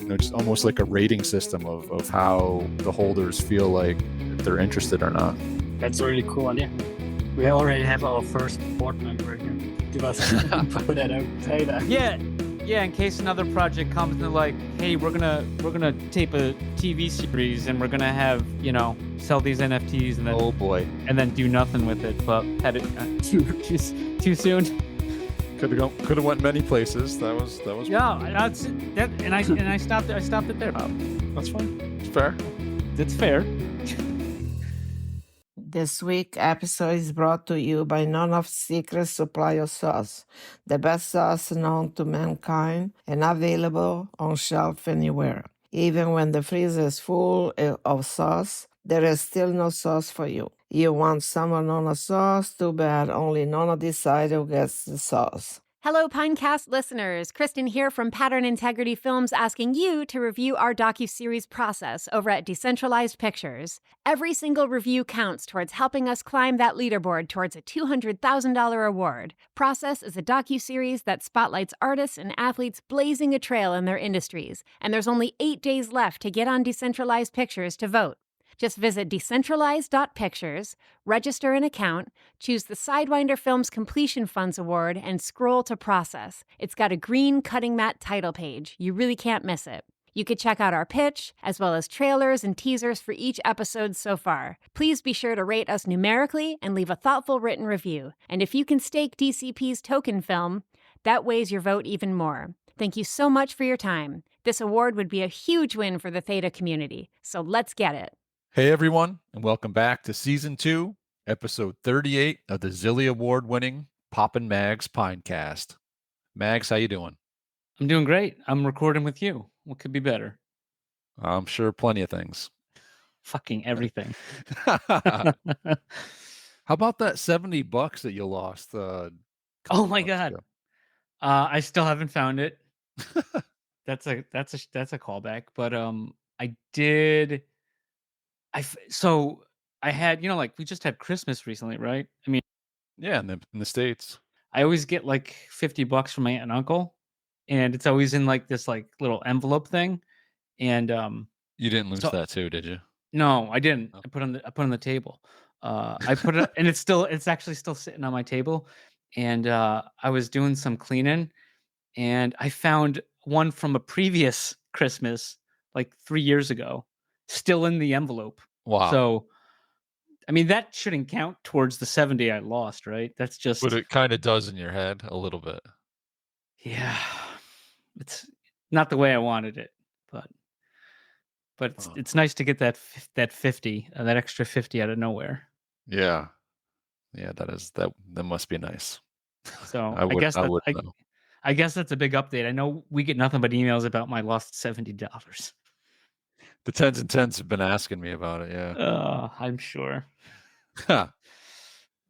just almost like a rating system of how the holders feel like if they're interested or not. That's a really cool idea. We already have our first board member here. Give us put that out Theta. Yeah. In case another project comes and they're like, hey, we're gonna tape a TV series and we're gonna have sell these NFTs and then Oh boy, and then do nothing with it, but had it too soon. could have went many places. That was Yeah, I stopped it there. That's fine. It's fair. That's fair. This week episode is brought to you by none of Secret Supply of Sauce, the best sauce known to mankind and available on shelf anywhere. Even when the freezer is full of sauce, there is still no sauce for you. You want summer Nona sauce? Too bad, only Nona decides who gets the sauce. Hello, Pinecast listeners. Kristen here from Pattern Integrity Films asking you to review our docuseries Process over at Decentralized Pictures. Every single review counts towards helping us climb that leaderboard towards a $200,000 award. Process is a docuseries that spotlights artists and athletes blazing a trail in their industries, and there's only 8 days left to get on Decentralized Pictures to vote. Just visit decentralized.pictures, register an account, choose the Sidewinder Films Completion Funds Award, and scroll to Process. It's got a green cutting mat title page. You really can't miss it. You could check out our pitch, as well as trailers and teasers for each episode so far. Please be sure to rate us numerically and leave a thoughtful written review. And if you can stake DCP's token film, that weighs your vote even more. Thank you so much for your time. This award would be a huge win for the Theta community, so let's get it. Hey everyone, and welcome back to Season 2, Episode 38 of the Zilly Award-winning Poppin' Mags Pinecast. Mags, how you doing? I'm doing great. I'm recording with you. What could be better? I'm sure plenty of things. Fucking everything. How about that $70 that you lost? Oh my God. I still haven't found it. That's a callback, but I did. So I had, we just had Christmas recently, right? I mean, yeah, in the States. I always get like $50 from my aunt and uncle, and it's always in like this like little envelope thing. And you didn't lose that too, did you? No, I didn't. Oh. I put on the table. I put it, and it's actually still sitting on my table. And I was doing some cleaning, and I found one from a previous Christmas, like 3 years ago, still in the envelope. Wow. So, I mean, that shouldn't count towards the 70 I lost, right? That's just. But it kind of does in your head a little bit. Yeah, it's not the way I wanted it, but it's nice to get that 50, that extra 50 out of nowhere. Yeah, that must be nice. So I guess that's a big update. I know we get nothing but emails about my lost $70. The 10s and 10s have been asking me about it. Yeah. I'm sure. All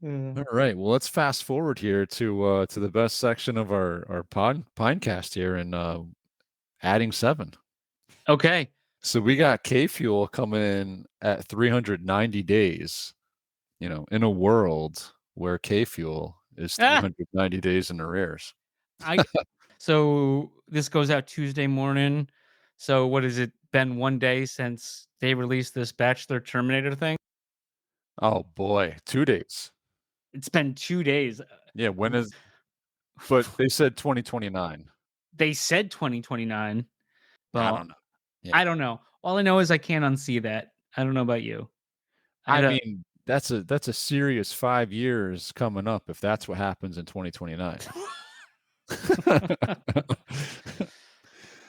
right. Well, let's fast forward here to the best section of our Pinecast here and adding 7. Okay. So we got K Fuel coming in at 390 days. In a world where K Fuel is 390 days in arrears. So this goes out Tuesday morning. So what has it been 1 day since they released this Bachelor Terminator thing? Oh boy, 2 days. It's been 2 days. Yeah, but they said 2029. They said 2029. Well, I don't know. Yeah. I don't know. All I know is I can't unsee that. I don't know about you. I mean, that's a serious 5 years coming up if that's what happens in 2029.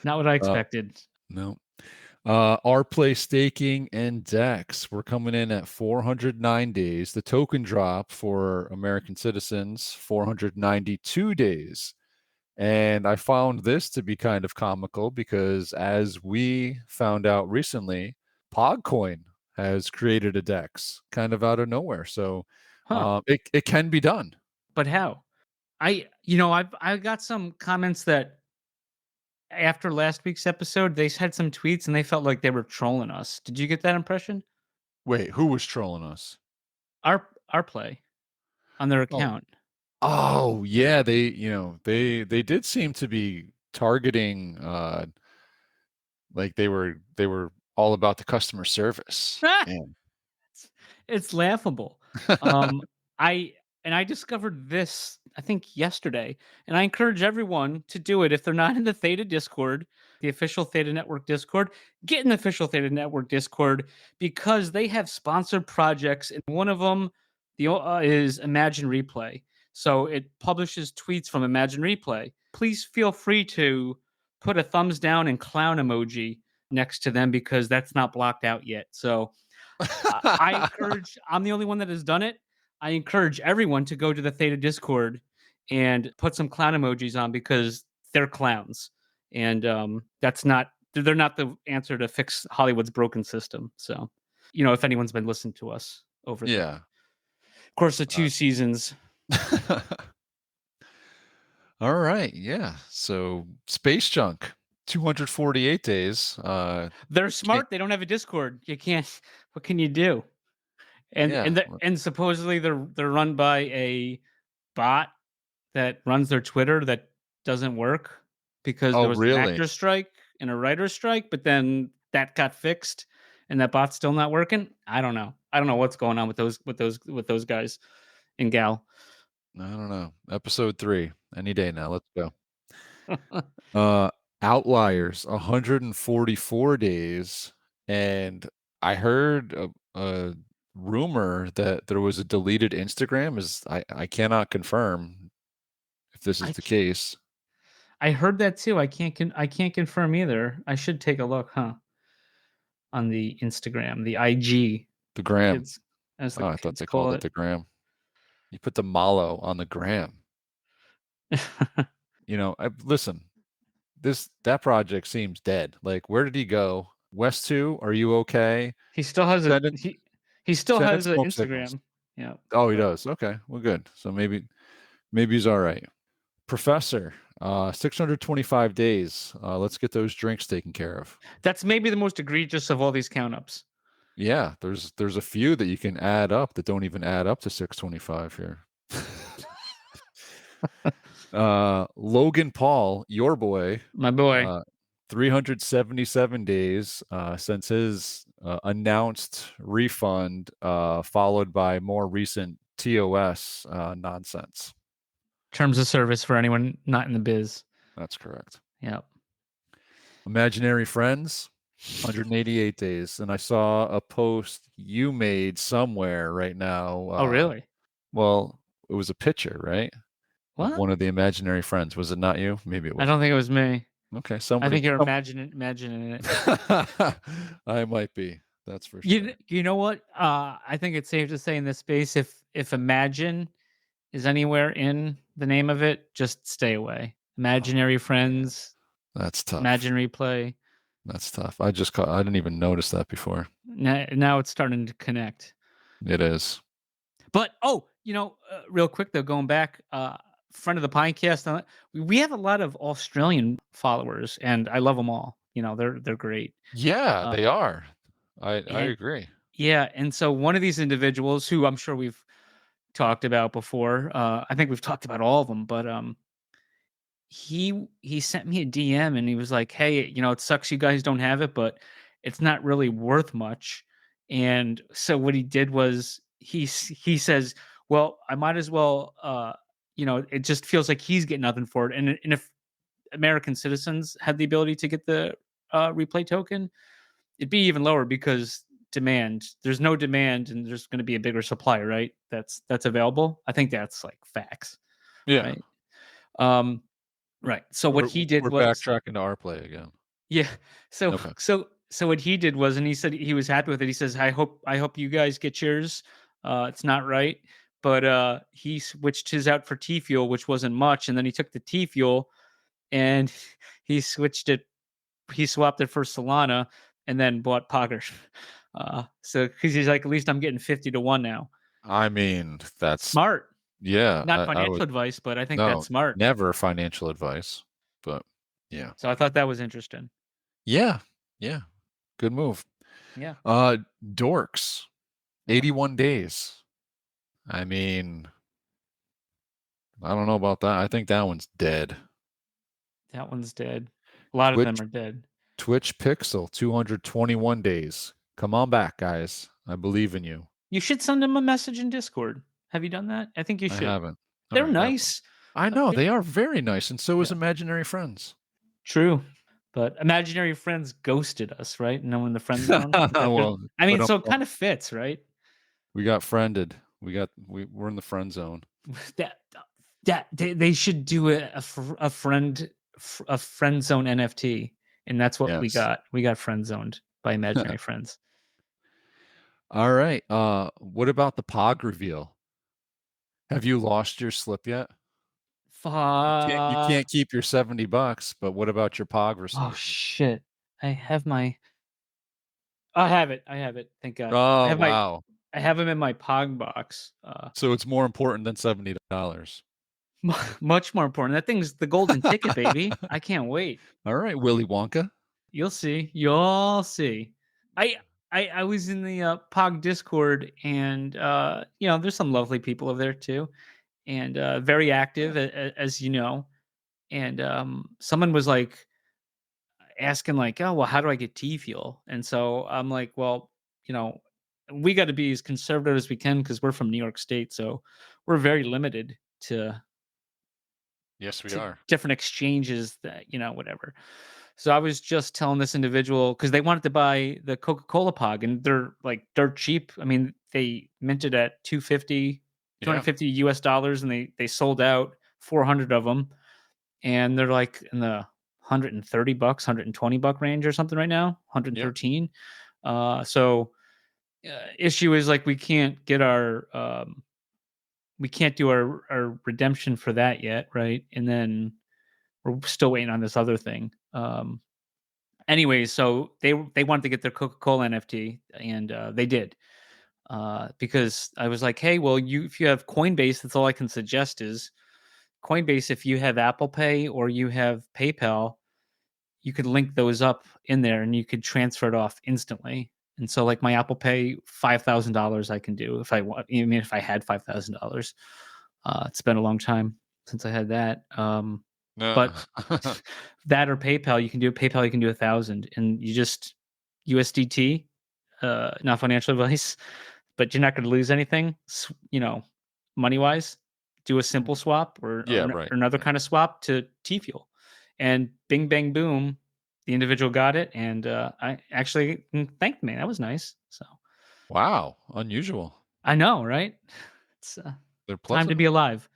Not what I expected. No. Our play staking and DEX, we're coming in at 409 days. The token drop for American citizens, 492 days. And I found this to be kind of comical because as we found out recently, Podcoin has created a DEX kind of out of nowhere. So it can be done. But how? I got some comments that after last week's episode, they had some tweets and they felt like they were trolling us. Did you get that impression? Wait, who was trolling us? Our play on their account. Oh yeah, they did seem to be targeting Like they were all about the customer service. Man. It's laughable. I discovered this, I think, yesterday, and I encourage everyone to do it if they're not in the Theta Discord, the official Theta Network Discord. Get in the official Theta Network Discord because they have sponsored projects, and one of them is Imagine Replay. So it publishes tweets from Imagine Replay. Please feel free to put a thumbs down and clown emoji next to them because that's not blocked out yet. So I encourage, I'm the only one that has done it. I encourage everyone to go to the Theta Discord and put some clown emojis on because they're clowns. And they're not the answer to fix Hollywood's broken system. So, if anyone's been listening to us over the course of 2 seasons. All right. Yeah. So space junk, 248 days. They're smart. They don't have a Discord. You can't, what can you do? And supposedly they're run by a bot that runs their Twitter that doesn't work because there was an actor strike and a writer strike, but then that got fixed and that bot's still not working. I don't know. I don't know what's going on with those guys and gal. I don't know. Episode 3, any day now. Let's go. Outliers, 144 days, and I heard a rumor that there was a deleted Instagram. I cannot confirm if this is the case. I heard that too. I can't confirm either. I should take a look, on the Instagram, the IG, the gram. I thought they called it the gram. You put the malo on the gram. Listen, that project seems dead. Like, where did he go? West 2, are you okay? He still has he still has an Instagram. Yeah. Oh, he does. Okay, well, good. So maybe he's all right. Professor, 625 days. Let's get those drinks taken care of. That's maybe the most egregious of all these count ups. Yeah, there's a few that you can add up that don't even add up to 625 here. Logan Paul, your boy, my boy, 377 days since his announced refund, followed by more recent TOS nonsense. Terms of service for anyone not in the biz. That's correct. Yep. Imaginary friends, 188 days. And I saw a post you made somewhere right now. Oh, really? Well, it was a picture, right? What? Of one of the imaginary friends. Was it not you? Maybe it was. I don't think it was me. Okay, I think you're imagining it. I might be. That's for sure. You know what? I think it's safe to say in this space, if imagine is anywhere in the name of it, just stay away. Imaginary friends. That's tough. Imagine replay. That's tough. I didn't even notice that before. Now it's starting to connect. It is. But real quick though, going back, friend of the Pinecast, we have a lot of Australian followers, and I love them all. They're great. Yeah, they are. I agree. Yeah, and so one of these individuals who I'm sure we've talked about before, I think we've talked about all of them, but he sent me a DM and he was like, "Hey, it sucks you guys don't have it, but it's not really worth much." And so what he did was he says, "Well, I might as well, it just feels like he's getting nothing for it." And if American citizens had the ability to get the replay token, it'd be even lower because there's no demand and there's going to be a bigger supply, right? That's available. I think that's like facts. Yeah. Right. Right. So what he did was backtracking to our play again. Yeah. So what he did was, and he said he was happy with it. He says, I hope you guys get yours. It's not right. But he switched his out for T Fuel, which wasn't much, and then he took the T Fuel and he swapped it for Solana and then bought Pogger. So because he's like, at least I'm getting 50 to 1 now. I mean, that's smart. Yeah. Not financial advice, but I think that's smart. Never financial advice. But yeah. So I thought that was interesting. Yeah. Yeah. Good move. Yeah. Dorks. 81 days. I mean, I don't know about that. I think that one's dead. That one's dead. A lot of them are dead. Twitch Pixel, 221 days. Come on back, guys. I believe in you. You should send them a message in Discord. Have you done that? I think you I should. haven't. All They're right, well, nice. I know Yeah. they are very nice, and so is Yeah. Imaginary Friends. True. But imaginary friends ghosted us, right? No in the friend zone. Well, I mean, but, so it kind of fits, right? we got friended. We're in the friend zone. They should do a friend zone NFT, and that's what we Yes. got. We got friend zoned by imaginary friends. All right. What about the Pog reveal? Have you lost your slip yet? You can't keep your $70, but what about your Pog receipt? Oh shit! I have it. I have it. Thank God. Oh, wow. I have them in my Pog box. So it's more important than $70. Much more important. That thing's the golden ticket, baby. I can't wait. All right, Willy Wonka. You'll see. You'll see. I was in the Pog Discord, and there's some lovely people over there too, and very active, as you know. And someone was like asking, like, "Oh, well, how do I get T fuel?" And so I'm like, "Well, we got to be as conservative as we can because we're from New York State, so we're very limited to Yes, we are. different exchanges that whatever." So I was just telling this individual because they wanted to buy the Coca-Cola Pog, and they're like dirt cheap. I mean, they minted at $250 US dollars, and they sold out 400 of them, and they're like in the $130, $120 range or something right now, 113. So issue is like we can't get we can't do our redemption for that yet, right? And then we're still waiting on this other thing. Anyways, so they wanted to get their Coca-Cola NFT, and they did. Because I was like, hey, well, if you have Coinbase, that's all I can suggest is Coinbase. If you have Apple Pay or you have PayPal, you could link those up in there, and you could transfer it off instantly. And so, like my Apple Pay, $5,000 I can do if I want. Even if I had $5,000, it's been a long time since I had that. No. But that or PayPal, you can do PayPal. You can do 1,000, and you just USDT. Not financial advice, but you're not going to lose anything. Money wise, do a simple swap or another kind of swap to T Fuel, and bing bang boom, the individual got it, and I actually thanked me. That was nice. So, wow, unusual. I know, right? It's time to be alive.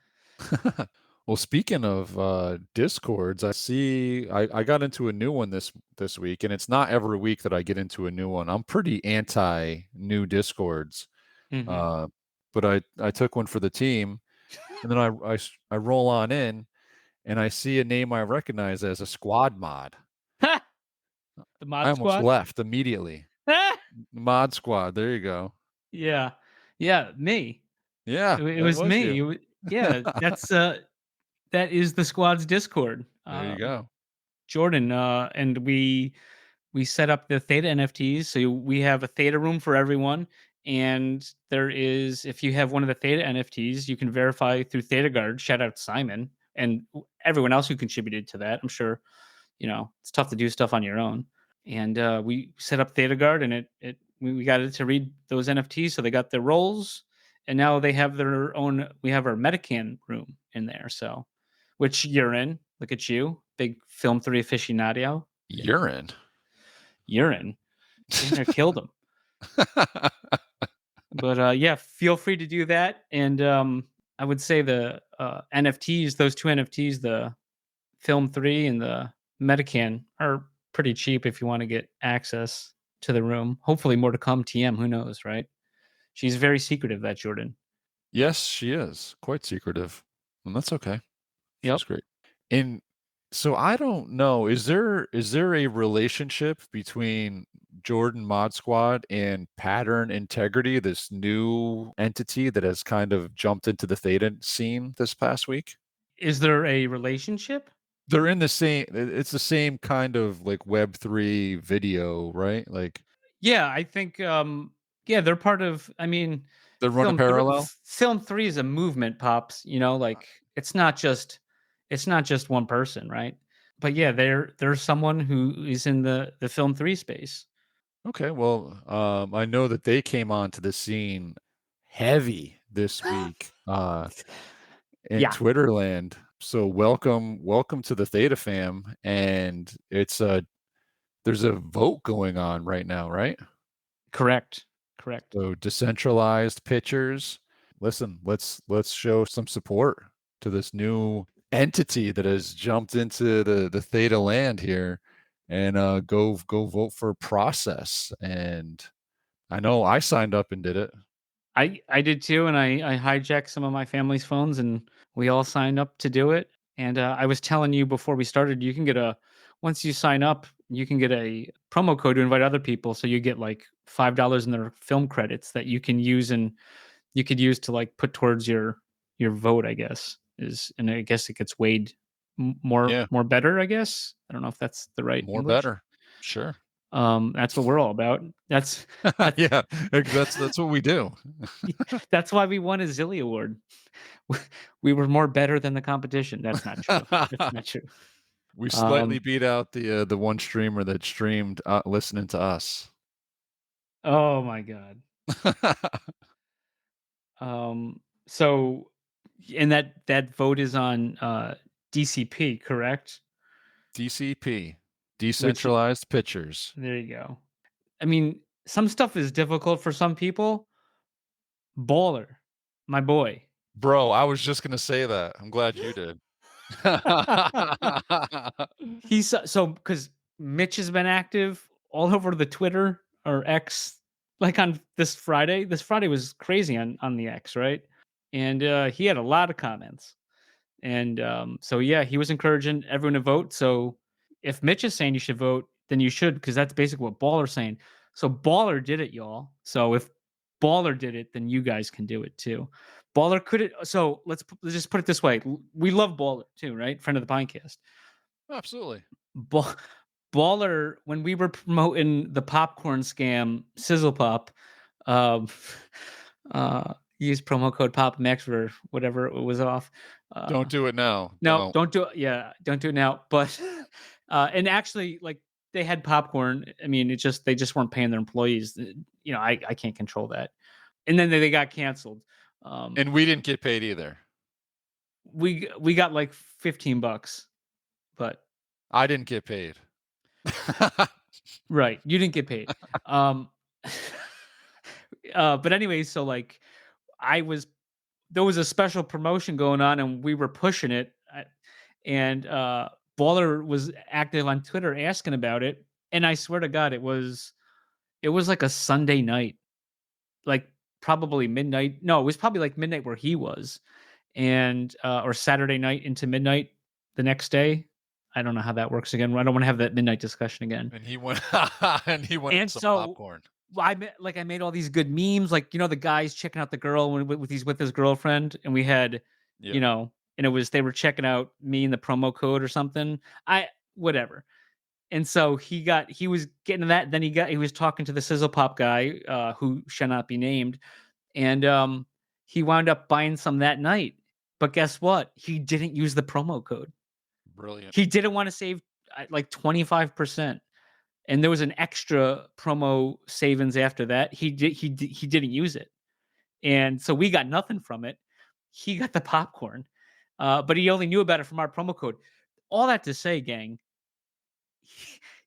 Well, speaking of Discords, I see I got into a new one this week, and it's not every week that I get into a new one. I'm pretty anti new Discords, but I took one for the team, and then I roll on in, and I see a name I recognize as a squad mod. The mod I squad almost left immediately. Mod squad. There you go. Yeah, me. Yeah, it was me. Yeah, that is the squad's Discord. There you go, Jordan. And we set up the Theta NFTs. So we have a Theta room for everyone. And there is, if you have one of the Theta NFTs, you can verify through ThetaGuard. Shout out Simon and everyone else who contributed to that. I'm sure, it's tough to do stuff on your own. And we set up ThetaGuard, and we got it to read those NFTs. So they got their roles, and now they have their own. We have our Metacan room in there. So, which you're in. Look at you, big Film 3 aficionado. Urine. In there, killed him. But yeah, feel free to do that. And I would say the NFTs, those two NFTs, the Film 3 and the Metacan, are pretty cheap if you want to get access to the room. Hopefully more to come. TM, who knows, right? She's very secretive, that Jordan. Yes, she is quite secretive, and that's okay. Yep. She's great. And so I don't know, is there a relationship between Jordan Mod Squad and Pattern Integrity, this new entity that has kind of jumped into the Theta scene this past week? Is there a relationship? They're in the same, it's the same kind of like Web3 video, right? Like, yeah, I think they're part of, I mean, they're running parallel. Film 3 is a movement, Pops, like it's not just one person, right? but yeah, there's someone who is in the film 3 space. Okay, well, I know that they came onto the scene heavy this week in Yeah. Twitterland. So welcome to the Theta fam, and it's there's a vote going on right now, right? Correct. So decentralized pitchers. Listen, let's show some support to this new entity that has jumped into the Theta land here, and go vote for process. And I know I signed up and did it. I did too, and I hijacked some of my family's phones, and we all signed up to do it. And I was telling you before we started, you can get once you sign up, you can get a promo code to invite other people, so you get like $5 in their film credits that you can use, and you could use to like put towards your vote. I guess and I guess it gets weighed Yeah. more better. I guess I don't know if that's the right More English. better. Sure. That's what we're all about. That's Yeah, that's what we do. that's why we won a Zilly Award. We were more better than the competition. That's not true. That's not true. We slightly beat out the one streamer that streamed listening to us. Oh my god. So, and that vote is on DCP, correct? DCP, decentralized pitchers. There you go. I mean, some stuff is difficult for some people. Baller, my boy. Bro, I was just gonna say that. I'm glad you did. He's so because Mitch has been active all over the Twitter or X, like on this Friday. This Friday was crazy on the X, right? And he had a lot of comments. And so yeah, he was encouraging everyone to vote. So if Mitch is saying you should vote, then you should, because that's basically what Baller's saying. So Baller did it, y'all. So if Baller did it, then you guys can do it too. Baller could it. So let's just put it this way: we love Baller too, right? Friend of the podcast. Absolutely. Baller, when we were promoting the popcorn scam, Sizzle Pop, use promo code PopMax or whatever it was off. Don't do it now. No, don't do it. Yeah, don't do it now. But and actually, like they had popcorn. I mean, they just weren't paying their employees. You know, I can't control that. And then they got canceled. And we didn't get paid either. We got like $15, but I didn't get paid. Right, you didn't get paid. But anyway, so like there was a special promotion going on, and we were pushing it, and Baller was active on Twitter asking about it, and I swear to God, it was like a Sunday night, like probably midnight. No, it was probably like midnight where he was, and or Saturday night into midnight the next day. I don't know how that works again. I don't want to have that midnight discussion again. And he went and some popcorn. I made all these good memes, like, you know, the guy's checking out the girl with his girlfriend, and we had, you know, and they were checking out me and the promo code or something. Whatever. And so he was getting that. Then he was talking to the Sizzle Pop guy, who shall not be named, and he wound up buying some that night. But guess what? He didn't use the promo code. Brilliant. He didn't want to save like 25%. And there was an extra promo savings after that. He didn't use it. And so we got nothing from it. He got the popcorn. But he only knew about it from our promo code. All that to say, gang,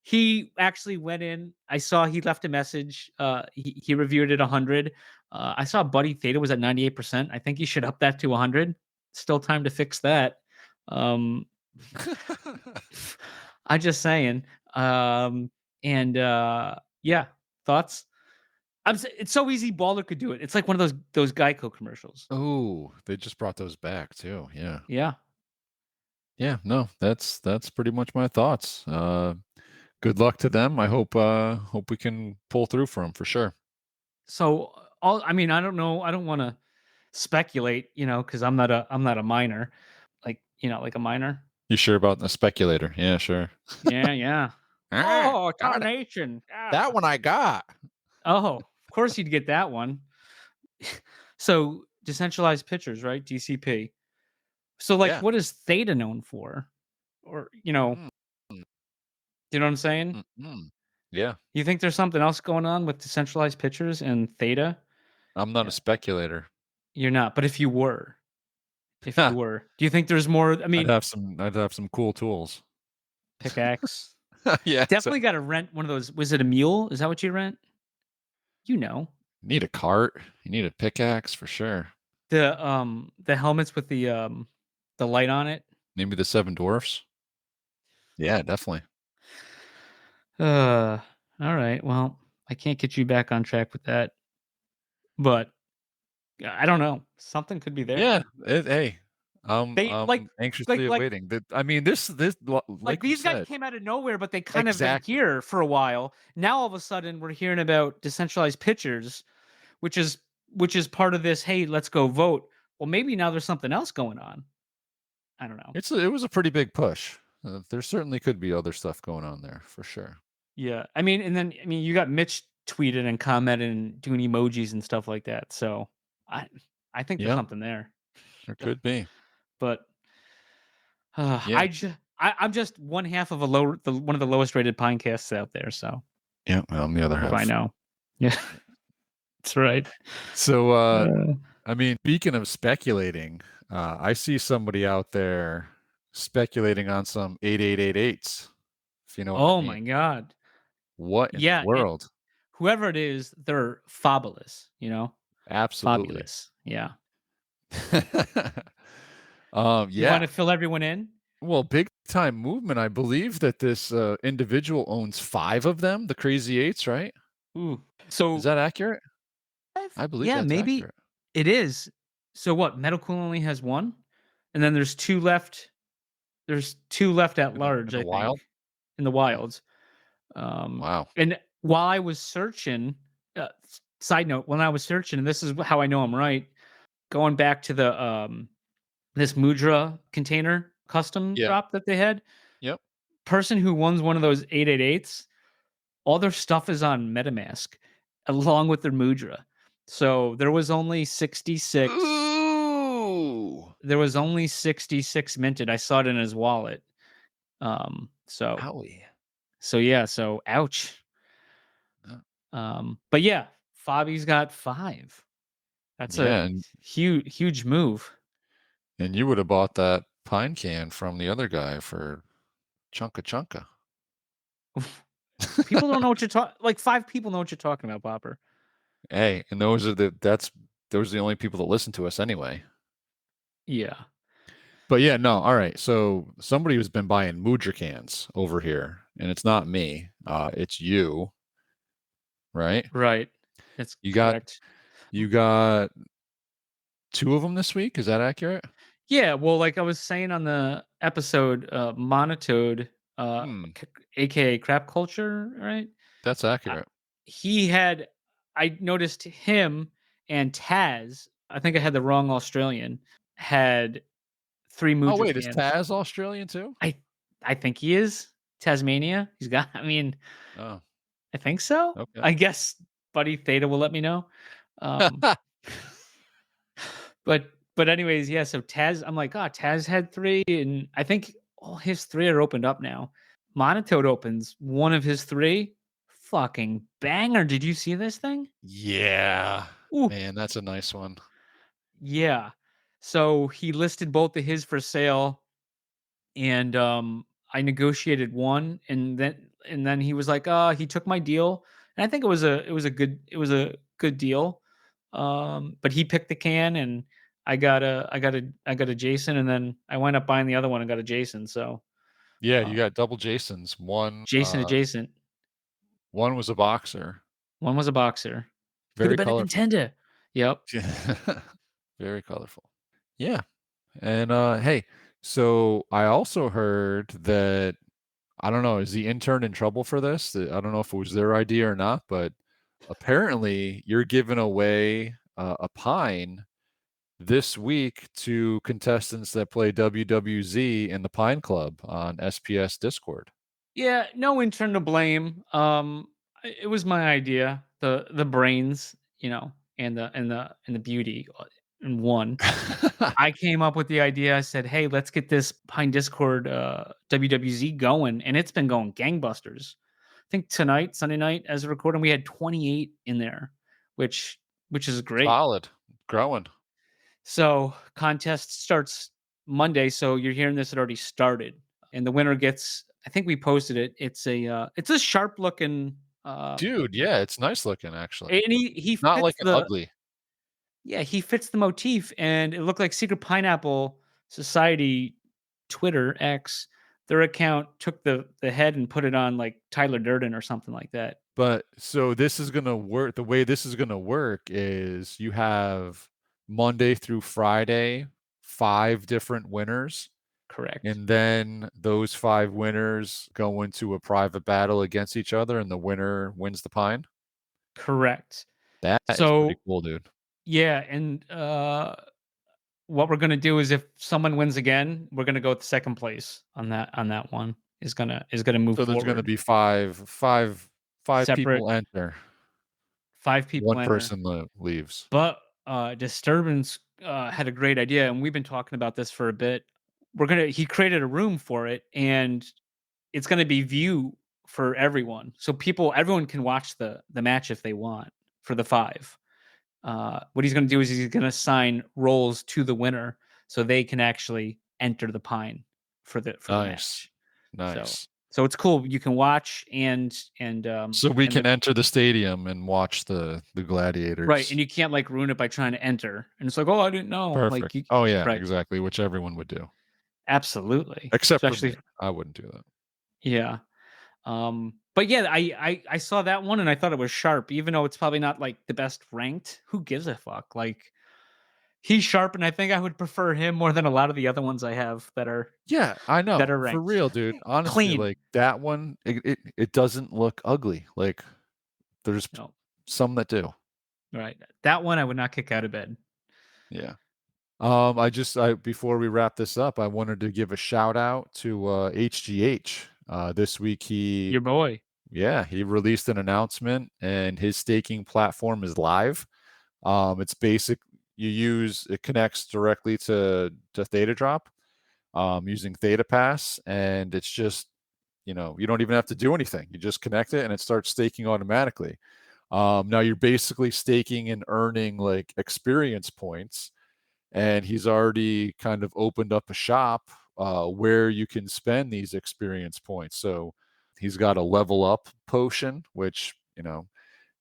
he actually went in. I saw he left a message. He reviewed it 100. I saw Buddy Theta was at 98%. I think he should up that to 100. Still time to fix that. I'm just saying. Yeah, thoughts? It's so easy. Baller could do it. It's like one of those Geico commercials. Oh, they just brought those back too. Yeah. Yeah. No, that's pretty much my thoughts. Good luck to them. I hope we can pull through for them for sure. So I don't know. I don't want to speculate, you know, because I'm not a miner, like, you know, like a miner. You sure about the speculator? Yeah, sure. Yeah. Oh, Tarnation. That one I got. Oh, of course you'd get that one. So decentralized pitchers, right? DCP. So like, what is Theta known for? Or, you know, Do you know what I'm saying? Yeah. You think there's something else going on with decentralized pitchers and Theta? I'm not a speculator. You're not, but if you were, do you think there's more? I mean, I'd have some cool tools. pickaxe. Yeah. Definitely got to rent one of those. Was it a mule? Is that what you rent? You know. You need a cart. You need a pickaxe for sure. The helmets with the light on it. Maybe the 7 dwarfs. Yeah, definitely. All right. Well, I can't get you back on track with that. But I don't know. Something could be there. Yeah. Hey, They I'm anxiously awaiting. I mean, this like you these guys said, came out of nowhere, but they kind of Exactly. been here for a while. Now all of a sudden we're hearing about decentralized pitchers, which is part of this. Hey, let's go vote. Well, maybe now there's something else going on. I don't know. it was a pretty big push. There certainly could be other stuff going on there for sure. Yeah, I mean, you got Mitch tweeted and commented and doing emojis and stuff like that. So I think there's Yeah. something there. There could be. But Yeah. I'm just one half of one of the lowest rated Pinecasts out there. So Yeah, well, on the other what half. I know. Yeah, that's right. So, I mean, speaking of speculating, I see somebody out there speculating on some 8888s. If you know what I mean. My God. What in the world? Whoever it is, they're fabulous, you know? Absolutely. Fabulous. Yeah. Yeah. You want to fill everyone in? Well, big time movement. I believe that this individual owns 5 of them, the Crazy Eights, right? Ooh. So Is that accurate? I believe that's maybe accurate. it is. So what? Medical only has 1, and then there's 2 left. There's 2 left at large, in the wild? in the wilds. Wow. And while I was searching, side note, when I was searching, and this is how I know I'm right, going back to the this Mudra container custom drop that they had. Yep. Person who won one of those 888s, all their stuff is on MetaMask along with their Mudra. So there was only 66. Ooh. There was only 66 minted. I saw it in his wallet. So Owie. So yeah, so ouch. But yeah, Fabi's got 5. That's a huge move. And you would have bought that pine can from the other guy for chunka. People don't know what you're talking. Like 5 people know what you're talking about, Popper. Hey, and those are the only people that listen to us anyway. Yeah. But yeah, no, all right. So somebody who's been buying Mudra cans over here, and it's not me. It's you. Right? Right. That's correct. You got 2 of them this week. Is that accurate? Yeah. Well, like I was saying on the episode, Monotode, aka Crap Culture, right? That's accurate. I noticed him and Taz. I think I had the wrong Australian. Had 3 Mudra Oh wait, cans. is Taz Australian too? I think he is. Tasmania. He's got. I mean. Oh. I think so. Okay. I guess Buddy Theta will let me know. But anyways, yeah. So Taz, I'm like, Taz had 3, and I think all his 3 are opened up now. Monotode opens one of his 3. Fucking banger! Did you see this thing? Yeah. Ooh. Man, that's a nice one. Yeah. So he listed both of his for sale, and I negotiated one, and then he was like, he took my deal, and I think it was a good deal. But he picked the can, and I got a Jason, and then I wound up buying the other one and got a Jason. So yeah, you got double Jasons. One Jason adjacent. One was a boxer. One was a boxer. Very colorful. A contender. Yep. Very colorful. Yeah. And hey, so I also heard that, I don't know, is the intern in trouble for this? I don't know if it was their idea or not, but apparently you're giving away a pine this week to contestants that play WWZ in the Pine Club on SPS Discord. Yeah, no intern to blame. It was my idea. The brains, and the beauty. and won. I came up with the idea. I said, "Hey, let's get this Pine Discord WWZ going," and it's been going gangbusters. I think tonight, Sunday night, as a recording, we had 28 in there, which is great. Solid. Growing. So contest starts Monday. So you're hearing this, it already started, and the winner gets. I think we posted it. It's a sharp looking. Dude, yeah, it's nice looking actually. And he Not fits like an ugly. Yeah, he fits the motif, and it looked like Secret Pineapple Society Twitter X. Their account took the head and put it on like Tyler Durden or something like that. But so this is gonna work. The way this is gonna work is you have Monday through Friday, 5 different winners. Correct. And then those 5 winners go into a private battle against each other, and the winner wins the pine. Correct. That is So pretty cool, dude. yeah, and what we're gonna do is if someone wins again, we're gonna go with second place on that one. Is gonna move So there's forward. gonna be five Separate people enter. 5 people One enter. person leaves. But Disturbance had a great idea, and we've been talking about this for a bit. He created a room for it, and it's gonna be view for everyone. So everyone can watch the match if they want for the 5. What he's gonna do is he's gonna assign roles to the winner so they can actually enter the pine for the Nice. match. Nice. So it's cool. You can watch and So we and can enter the stadium and watch the gladiators. right, and you can't like ruin it by trying to enter. And it's like, oh, I didn't know. Perfect. Like, Oh yeah, right. exactly, which everyone would do. Absolutely. Except Especially, for me. I wouldn't do that. yeah. But yeah, I saw that one and I thought it was sharp, even though it's probably not like the best ranked. Who gives a fuck? Like, he's sharp, and I think I would prefer him more than a lot of the other ones I have that are Yeah, I know. that are For ranked. real, dude. Honestly, Clean. like that one, it doesn't look ugly. Like there's No. some that do. Right. That one I would not kick out of bed. Yeah. Before we wrap this up, I wanted to give a shout out to HGH. This week Your boy. he released an announcement, and his staking platform is live. It's basic. It connects directly to Theta Drop using Theta Pass, and it's just, you don't even have to do anything. You just connect it and it starts staking automatically. Now you're basically staking and earning like experience points, and he's already kind of opened up a shop where you can spend these experience points. So he's got a level up potion, which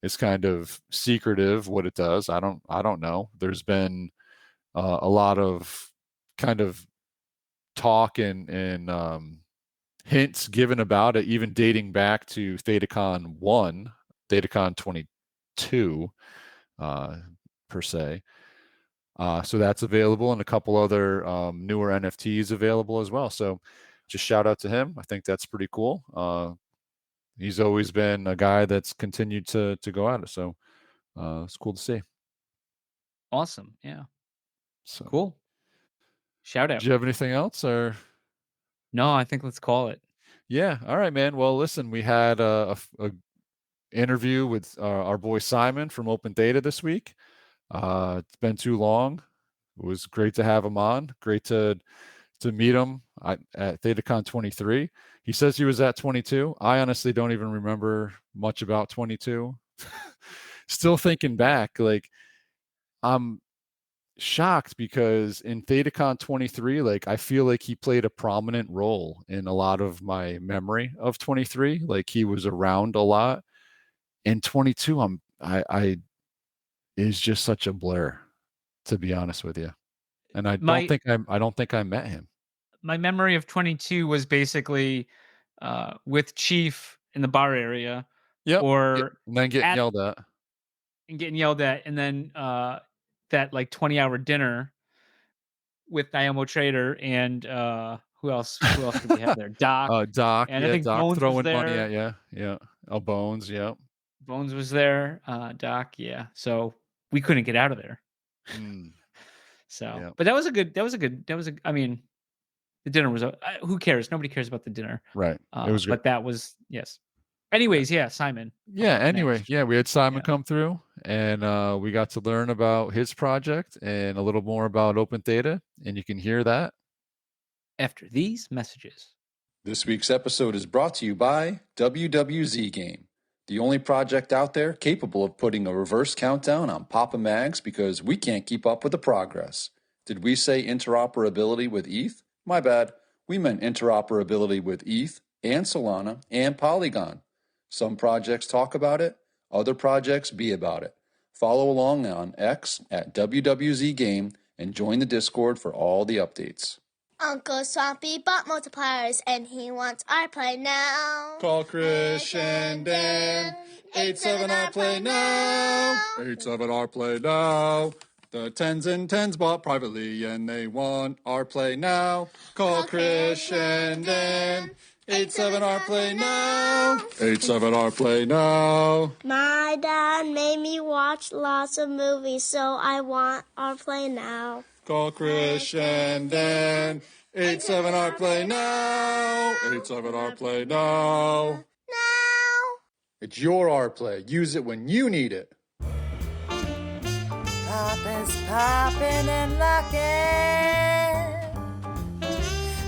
is kind of secretive what it does. I don't know. There's been a lot of kind of talk and hints given about it, even dating back to ThetaCon 1, ThetaCon 22 per se. So that's available, and a couple other newer NFTs available as well. So just shout out to him. I think that's pretty cool. He's always been a guy that's continued to go at it. So it's cool to see. Awesome. Yeah. So Cool. Shout out. Do you have anything else, or? No, I think let's call it. Yeah. All right, man. Well, listen, we had a interview with our boy Simon from Open Theta this week. It's been too long. It was great to have him on. Great to meet him at ThetaCon 23. He says he was at 22. I honestly don't even remember much about 22. Still thinking back, like I'm shocked because in ThetaCon 23, like I feel like he played a prominent role in a lot of my memory of 23. Like he was around a lot. In 22, I is just such a blur, to be honest with you. And I don't think I met him. My memory of 22 was basically with Chief in the bar area. Yep. Or and then getting yelled at. And getting yelled at, and then that like 20-hour dinner with Diamo Trader and who else did we have there? Doc. Doc, and I think Doc Bones throwing was there. money at you. Yeah. Oh, Bones, yeah. Bones was there. Doc, yeah. So we couldn't get out of there. So, yeah. But I mean, the dinner was who cares? Nobody cares about the dinner. Right. It was great. But that was, yes. Anyways, yeah, Simon. Yeah, anyway, Next. yeah, we had Simon Yeah. come through, and we got to learn about his project and a little more about Open Theta, and you can hear that After these messages. This week's episode is brought to you by WWZ Game, the only project out there capable of putting a reverse countdown on Papa Mags because we can't keep up with the progress. Did we say interoperability with ETH? My bad. We meant interoperability with ETH and Solana and Polygon. Some projects talk about it, other projects be about it. Follow along on X at WWZ Game and join the Discord for all the updates. Uncle Swampy bought multipliers and he wants our play now. Call Chris and Dan. 87R play now. 87R play now. The 10s and 10s bought privately and they want our play now. Call Chris and Dan. 87R play now. 87R play now. My dad made me watch lots of movies, so I want our play now. Call Chris and Dan. 87R play now. 87R play now. Now. It's your R play. Use it when you need it. Pop is popping and locking.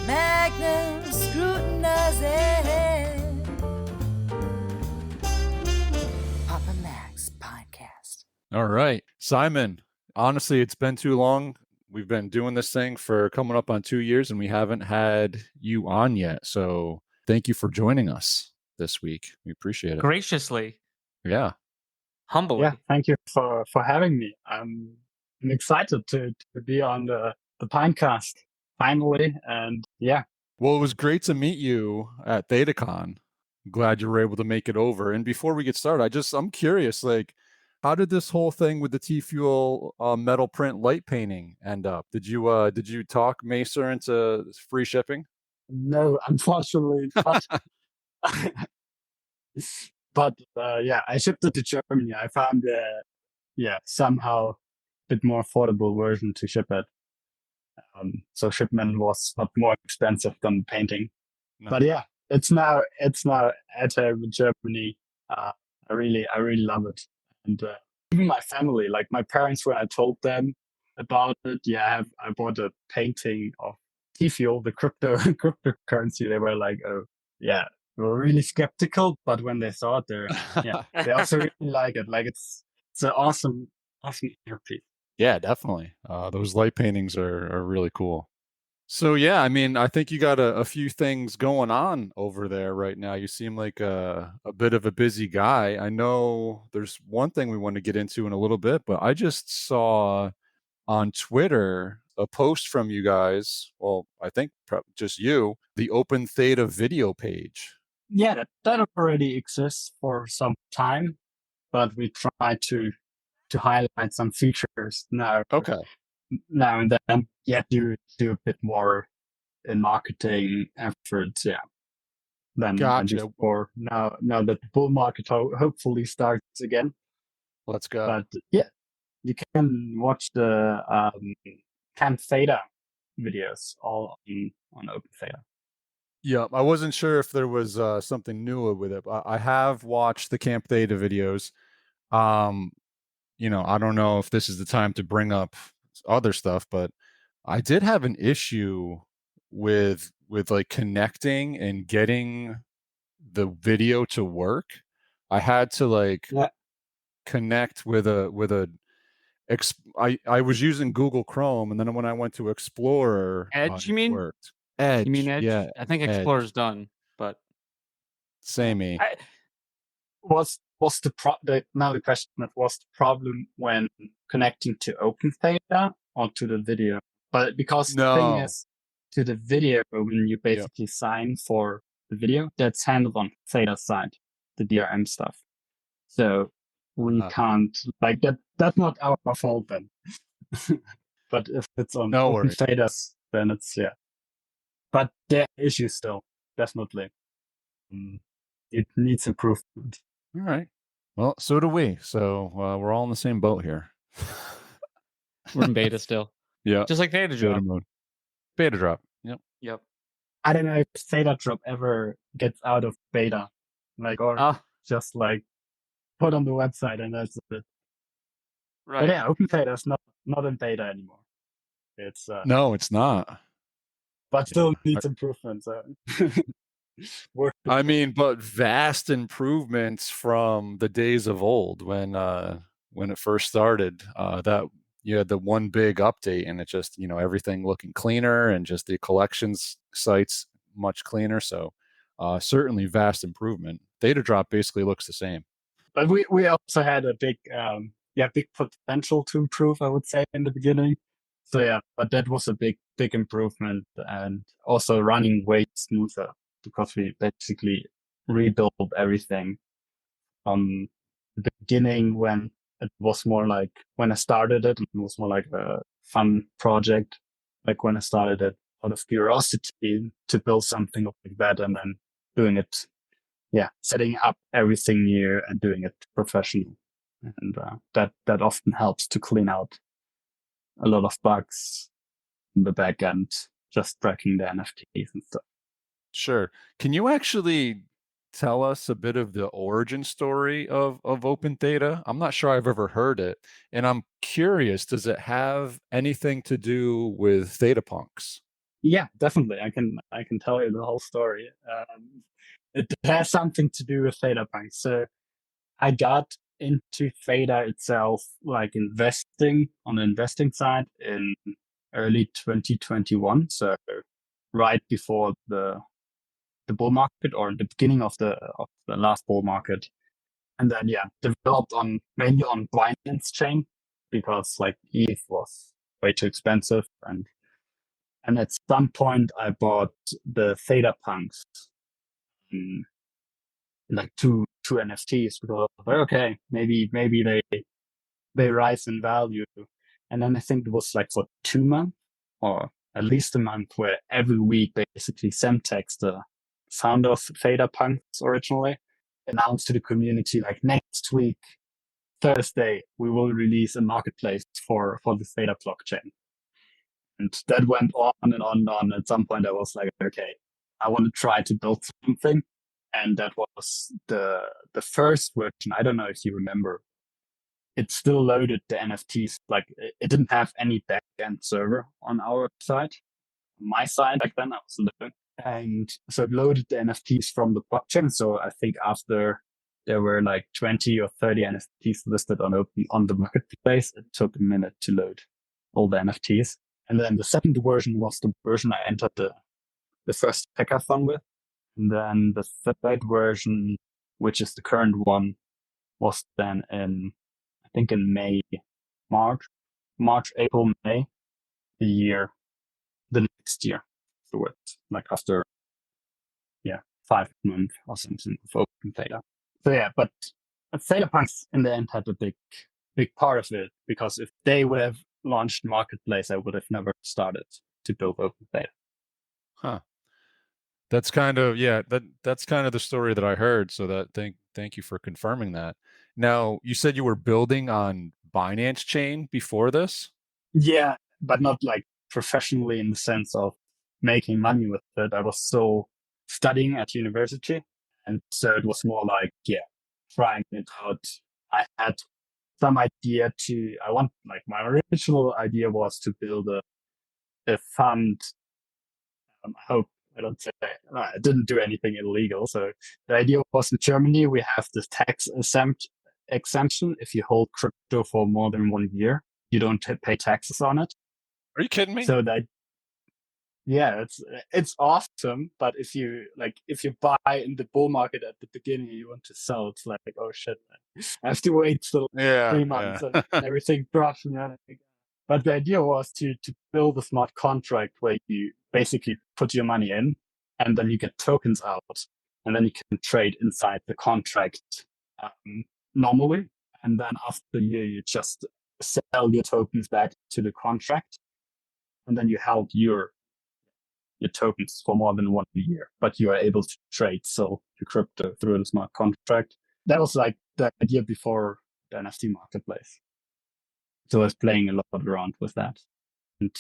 Magnum scrutinizing. Papa Max podcast. All right, Simon. Honestly, it's been too long. We've been doing this thing for coming up on 2 years, and we haven't had you on yet. So thank you for joining us this week. We appreciate it. Graciously, Yeah. humbly. Yeah, thank you for having me. I'm excited to be on the Pinecast finally, and yeah. Well, it was great to meet you at ThetaCon. Glad you were able to make it over. And before we get started, I'm curious, like, how did this whole thing with the T-Fuel metal print light painting end up? Did you talk Macer into free shipping? No, unfortunately not. But yeah, I shipped it to Germany. I found somehow a bit more affordable version to ship it. So shipment was not more expensive than painting. No. But yeah, it's now at home in Germany. I really love it, and even my family, like my parents, when I told them about it, I bought a painting of T-Fuel, the cryptocurrency. They were like, oh yeah, they were really skeptical, but when they saw it, they also really like it. Like it's an awesome piece. Yeah, definitely. Those light paintings are really cool. So yeah, I mean, I think you got a few things going on over there right now. You seem like a bit of a busy guy. I know there's one thing we want to get into in a little bit, but I just saw on Twitter a post from you guys. Well, I think just you, the Open Theta video page. Yeah, that already exists for some time, but we try to highlight some features now. Okay. Now and then, do a bit more in marketing efforts, than Gotcha. before. Now that the bull market hopefully starts again. Let's go. But yeah, you can watch the Camp Theta videos all on Open Theta. Yeah, I wasn't sure if there was something new with it. I have watched the Camp Theta videos. I don't know if this is the time to bring up other stuff, but I did have an issue with like connecting and getting the video to work. I had to connect with I was using Google Chrome, and then when I went to Explorer, Edge, you mean? Worked. Edge. You mean Edge? Yeah, I think Edge. Explorer's done, but samey. Was the question that was the problem when connecting to Open Theta or to the video? But because the thing is, to the video, when you basically sign for the video, that's handled on Theta's side, the DRM stuff. So we can't that. That's not our fault then. But if it's on Open Theta's, then it's But there are issues still, definitely. It needs improvement. All right. Well, so do we. So we're all in the same boat here. We're in beta still. Yeah. Just like Theta Drop. Beta drop. Yep. I don't know if Theta Drop ever gets out of beta. or just like put on the website and that's it. Right. But yeah, Open Theta is not in beta anymore. It's no, it's not. But still needs improvements. I mean, but vast improvements from the days of old when it first started. That you had the one big update, and it just everything looking cleaner, and just the collections sites much cleaner. So certainly vast improvement. Theta Drop basically looks the same. But we also had a big potential to improve, I would say, in the beginning. So yeah, but that was a big improvement, and also running way smoother because we basically rebuilt everything from the beginning when it was more like when I started it was more like a fun project, like when I started it out of curiosity to build something like that, and then doing it, setting up everything new and doing it professional, and that often helps to clean out a lot of bugs in the back end, just tracking the NFTs and stuff. Sure. Can you actually tell us a bit of the origin story of Open Theta? I'm not sure I've ever heard it, and I'm curious, does it have anything to do with Theta Punks? Yeah, definitely. I can tell you the whole story. It has something to do with Theta Punks. So I got into Theta itself, like investing on the investing side in early 2021. So right before the bull market, or the beginning of the last bull market. And then developed mainly on Binance chain, because like ETH was way too expensive, and at some point I bought the Theta Punks, like two NFTs, because I was like, okay, maybe they rise in value. And then I think it was like for 2 months, or at least a month, where every week basically Semtex, the founder of Theta Punks originally, announced to the community, like, next week, Thursday, we will release a marketplace for the Theta blockchain. And that went on and on and on. At some point I was like, okay, I want to try to build something. And that was the first version. I don't know if you remember. It still loaded the NFTs. Like, it didn't have any backend server on our side. My side back then, I was living. And so it loaded the NFTs from the blockchain. So I think after there were like 20 or 30 NFTs listed on the marketplace, it took a minute to load all the NFTs. And then the second version was the version I entered the first hackathon with. And then the third version, which is the current one, was then in March, April, May, the next year. So it's like after 5 months or something of Open Theta. So yeah, but Theta Punks in the end had a big part of it, because if they would have launched Marketplace, I would have never started to build Open Theta. Huh. That's kind of that's kind of the story that I heard. So that thank you for confirming that. Now, you said you were building on Binance chain before this? Yeah, but not like professionally in the sense of making money with it. I was still studying at university, and so it was more like trying it out. I had some idea my original idea was to build a fund. I hope I don't say I didn't do anything illegal. So the idea was, in Germany we have this tax exemption. If you hold crypto for more than 1 year, you don't pay taxes on it. Are you kidding me? So that it's awesome. But if you buy in the bull market at the beginning and you want to sell, it's like, oh shit, I have to wait till 3 months and everything drops. But the idea was to build a smart contract where you basically put your money in, and then you get tokens out, and then you can trade inside the contract normally. And then after a year, you just sell your tokens back to the contract, and then you held your tokens for more than 1 year, but you are able to trade your crypto through the smart contract. That was like the idea before the NFT marketplace. So I was playing a lot around with that. And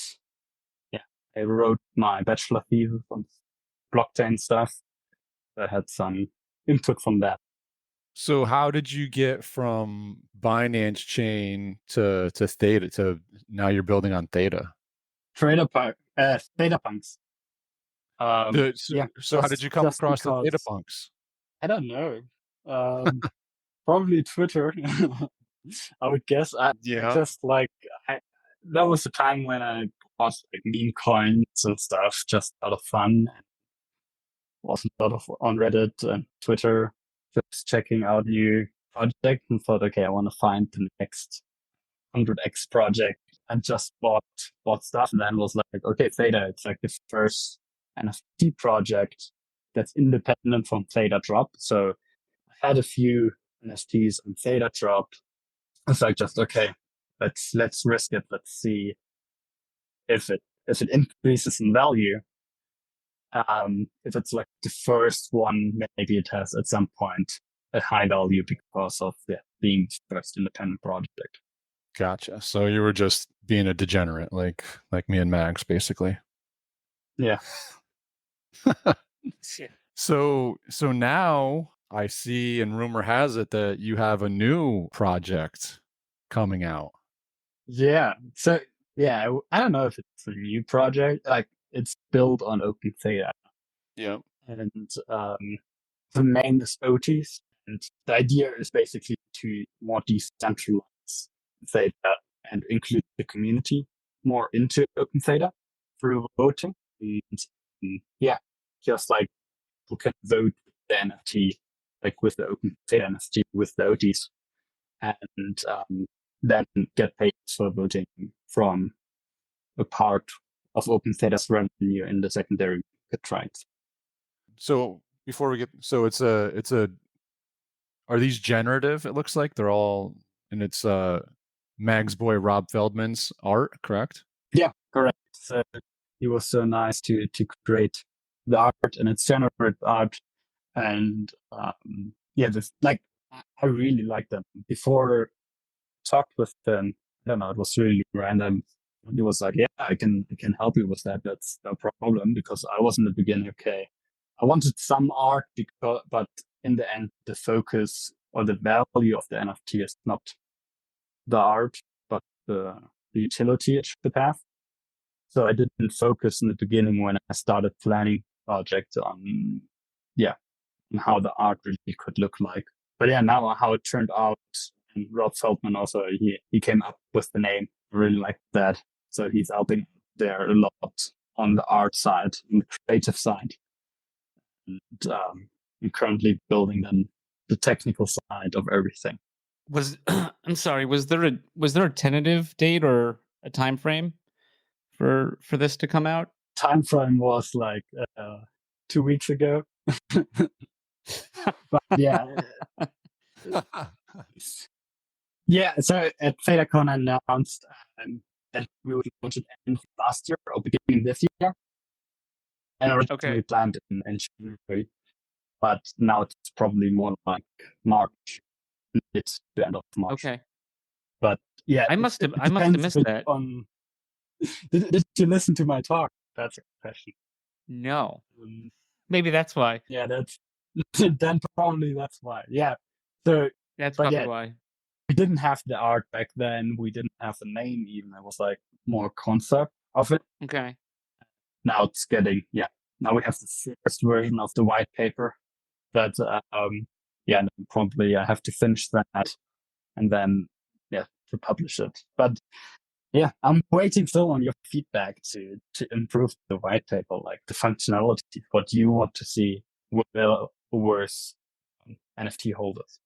I wrote my bachelor thesis on blockchain stuff. I had some input from that. So how did you get from Binance Chain to Theta to now you're building on Theta? Theta Punks. So how did you come across the Theta Punks? I don't know. Probably Twitter. I would guess. That was the time when I bought like meme coins and stuff just out of fun. Was a lot of on Reddit and Twitter, just checking out new projects, and thought, okay, I want to find the next 100x project, and just bought stuff, and then was like, okay, Theta, it's like the first NFT project that's independent from Theta Drop. So I had a few NFTs on Theta Drop. It's like, just okay, let's risk it. Let's see if it increases in value. If it's like the first one, maybe it has at some point a high value because of being the first independent project. Gotcha. So you were just being a degenerate, like me and Max, basically. Yeah. So now I see, and rumor has it that you have a new project coming out. Yeah. So yeah, I don't know if it's a new project. Like, it's built on Open Theta. Yeah. And the name is Oties. And the idea is basically to more decentralize Theta and include the community more into Open Theta through voting. And just like people can vote with the NFT, like with the Open Theta NFT with the Oties, and then get paid for voting from a part of Open Theta's revenue in the secondary market rights. So before we get, so it's a, are these generative? It looks like they're all, and it's Mag's boy Rob Feldman's art, correct? Yeah, correct. So he was so nice to create the art, and it's generative art, and I really like them. Before I talked with them, I don't know, it was really random. He was like, yeah, I can help you with that. That's no problem, because I was in the beginning, okay, I wanted some art, but in the end, the focus or the value of the NFT is not the art, but the utility it should have. So I didn't focus in the beginning when I started planning the project on how the art really could look like. But yeah, now how it turned out, and Rob Feldman also, he came up with the name. I really like that. So he's helping there a lot on the art side, on the creative side. And I'm currently building then the technical side of everything. I'm sorry, was there a tentative date or a time frame for this to come out? Time frame was like 2 weeks ago. But yeah. Yeah, so at ThetaCon I announced that we would launch it end of last year or beginning this year. And originally planned in January, but now it's probably more like March. It's the end of March. Okay. But yeah, I must have missed that. Did you listen to my talk? That's a question. No. Maybe that's why. Yeah, then probably that's why. Yeah. So that's probably why. We didn't have the art back then. We didn't have the name even. It was like more concept of it. Okay. Now it's getting, now we have the first version of the white paper that, probably I have to finish that and then, to publish it. But yeah, I'm waiting still on your feedback to improve the white paper, like the functionality, what you want to see with NFT holders.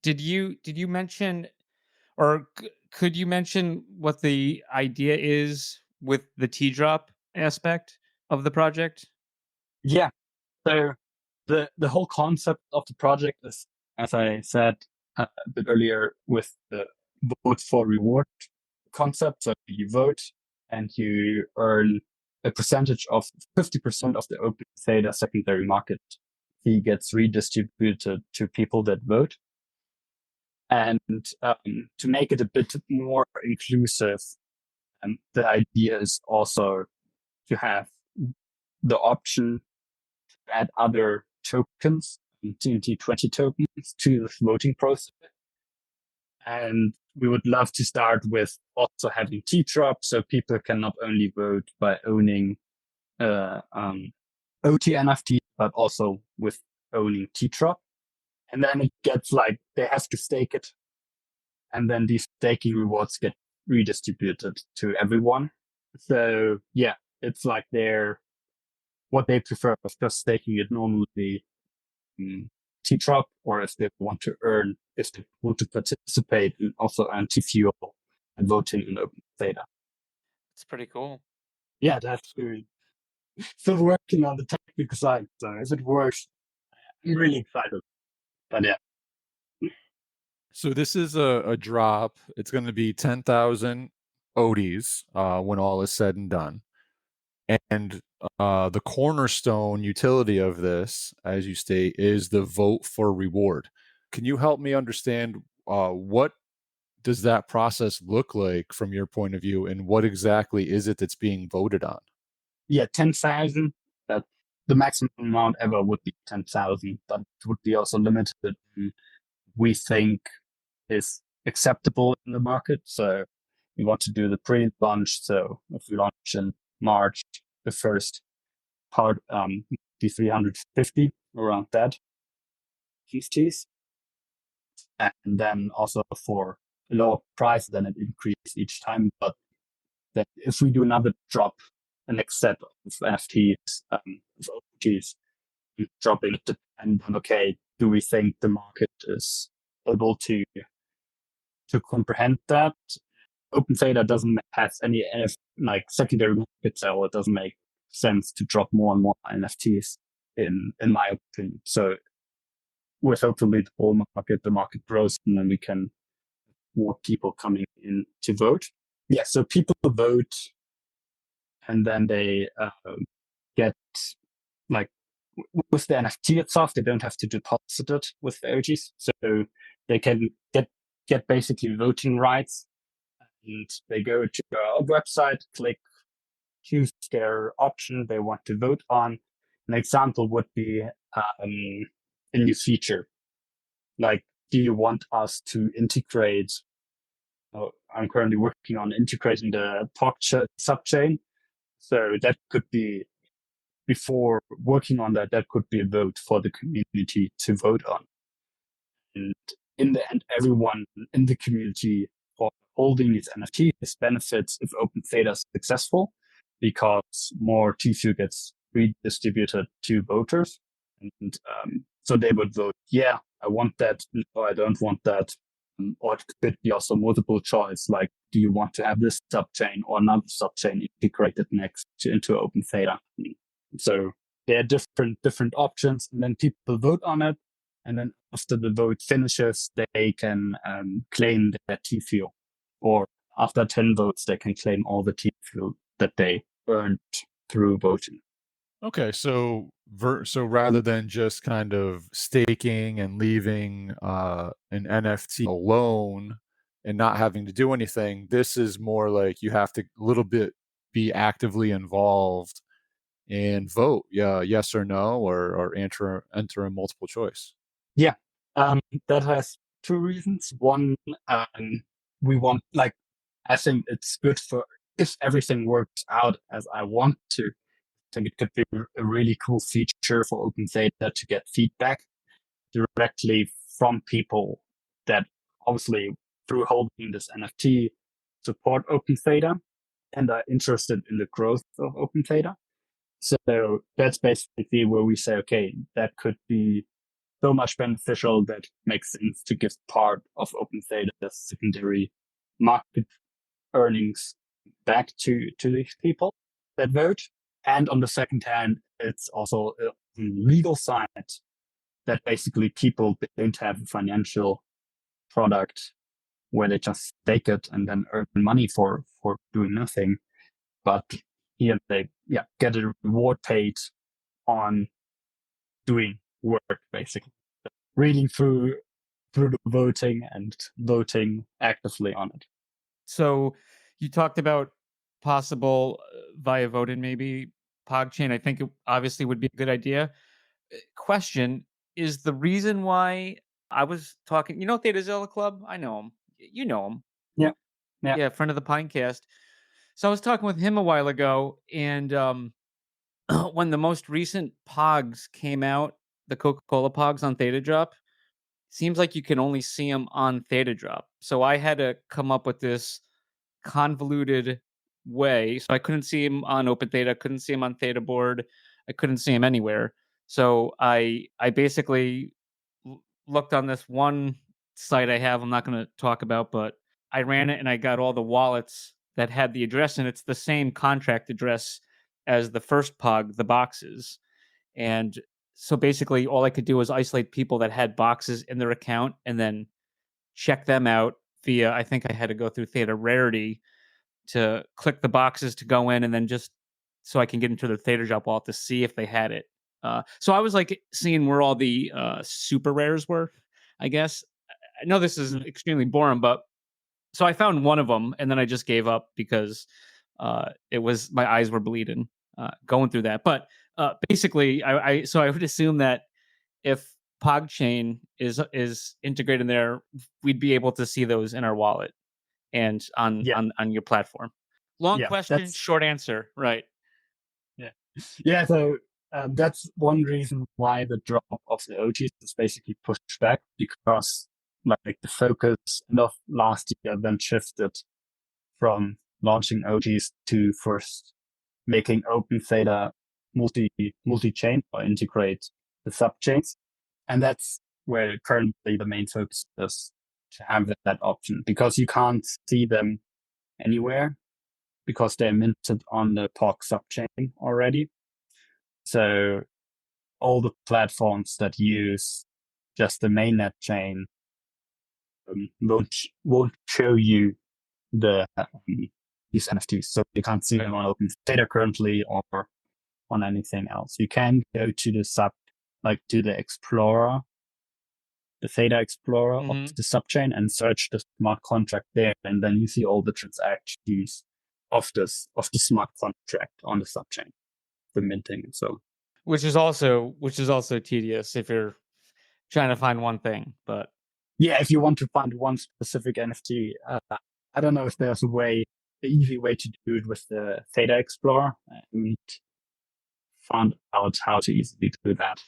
Did you mention, or could you mention what the idea is with the T-drop aspect of the project? Yeah. So the whole concept of the project is, as I said a bit earlier, with the vote for reward concept. So you vote and you earn a percentage of 50% of the Open Theta secondary market fee gets redistributed to people that vote. And to make it a bit more inclusive, the idea is also to have the option to add other tokens TNT20 tokens to the voting process. And we would love to start with also having T-drop, so people can not only vote by owning OT NFT, but also with owning T-drop. And then it gets like they have to stake it. And then these staking rewards get redistributed to everyone. So yeah, it's like what they prefer of just staking it normally T-drop, or if they want to participate and also earn T-fuel and voting in Open Theta. It's pretty cool. Yeah, that's good. Still working on the technical side, so if it works, I'm really excited. But yeah. So this is a drop. It's going to be 10,000 Oties when all is said and done. And the cornerstone utility of this, as you state, is the vote for reward. Can you help me understand what does that process look like from your point of view, and what exactly is it that's being voted on? Yeah, 10,000. That the maximum amount ever would be 10,000, but it would be also limited. We think is acceptable in the market. So we want to do the pre-launch. So if we launch in March, the first part be 350 around that Oties. And then also for a lower price, then it increases each time. But then if we do another drop, the next set of NFTs, of Oties, dropping it depend on, okay, do we think the market is able to comprehend that? Open Theta doesn't have any secondary market, so it doesn't make sense to drop more and more NFTs in my opinion. So with hopefully the whole market, the market grows, and then we can more people coming in to vote. Yeah, so people vote, and then they get like with the NFT itself, they don't have to deposit it with the Oties, so they can get basically voting rights, and they go to our website, choose their option they want to vote on. An example would be a new feature. Like, do you want us to integrate? I'm currently working on integrating the Theta Subchain. So that could be, before working on that could be a vote for the community to vote on. And in the end, everyone in the community for holding these NFTs benefits if Open Theta is successful, because more TFU gets redistributed to voters. And so they would vote, yeah, I want that, or I don't want that. Or it could be also multiple choice, like, do you want to have this subchain or another subchain integrated next into Open Theta? So there are different options, and then people vote on it. And then after the vote finishes, they can claim their T-fuel. Or after 10 votes, they can claim all the T-fuel that they earned through voting. Okay, so rather than just kind of staking and leaving an NFT alone and not having to do anything, this is more like you have to a little bit be actively involved and vote, yes or no, or enter a multiple choice. Yeah, that has two reasons. One, we want, I think it's good for, if everything works out as I want to, I think it could be a really cool feature for Open Theta to get feedback directly from people that obviously through holding this NFT support Open Theta and are interested in the growth of Open Theta. So that's basically where we say, okay, that could be so much beneficial that makes sense to give part of Open Theta's secondary market earnings back to these people that vote. And on the second hand, it's also a legal side that basically people don't have a financial product where they just stake it and then earn money for doing nothing. But here they get a reward paid on doing work, basically. Reading through the voting and voting actively on it. So you talked about possible via voting, maybe PogChain. I think it obviously would be a good idea. Question, is the reason why I was talking. You know Theta Zilla Club? I know him. You know him. Yeah. Yeah. Yeah, friend of the Pinecast. So I was talking with him a while ago, and when the most recent Pogs came out, the Coca-Cola Pogs on Theta Drop, seems like you can only see them on Theta Drop. So I had to come up with this convoluted way. So I couldn't see him on Open Theta, couldn't see him on Theta Board, I couldn't see him anywhere. So I basically looked on this one site I have. I'm not going to talk about, but I ran it and I got all the wallets that had the address, and it's the same contract address as the first Pog, the boxes. And so basically, all I could do was isolate people that had boxes in their account and then check them out via, I think I had to go through Theta Rarity to click the boxes to go in, and then just so I can get into their Theta Drop wallet to see if they had it. So I was like seeing where all the super rares were, I guess. I know this is extremely boring, but so I found one of them and then I just gave up because it was, my eyes were bleeding going through that. But basically, I would assume that if PogChain is integrated in there, we'd be able to see those in our wallet and on your platform. Long question, short answer, right? Yeah. So that's one reason why the drop of the Oties is basically pushed back, because like the focus of last year then shifted from launching Oties to first making Open Theta multi-chain or integrate the subchains. And that's where currently the main focus is, to have that option, because you can't see them anywhere because they're minted on the POG subchain already. So all the platforms that use just the mainnet chain won't show you the these NFTs. So you can't see them on Open Theta currently or on anything else. You can go to to the Explorer, the Theta Explorer of the subchain, and search the smart contract there, and then you see all the transactions of the smart contract on the subchain, the minting and so. Which is also tedious if you're trying to find one thing, but yeah, if you want to find one specific NFT, I don't know if there's an easy way to do it with the Theta Explorer. We found out how to easily do that.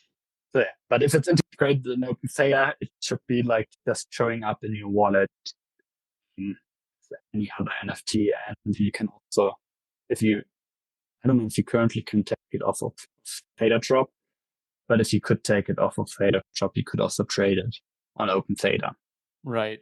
So, yeah. But if it's integrated in Open Theta, it should be like just showing up in your wallet, any other NFT, and you can also, I don't know if you currently can take it off of Theta Drop, but if you could take it off of Theta Drop, you could also trade it on Open Theta. Right.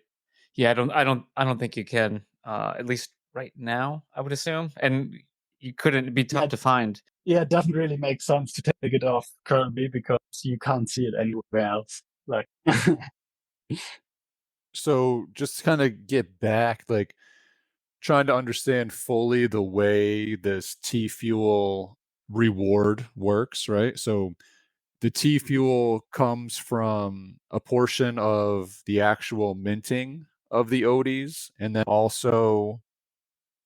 Yeah, I don't think you can. At least right now, I would assume, and you couldn't. It'd be tough to find. Yeah, it doesn't really make sense to take it off currently because you can't see it anywhere else. Like, so just to kind of get back, like trying to understand fully the way this T Fuel reward works, right? So the T Fuel comes from a portion of the actual minting of the Oties, and then also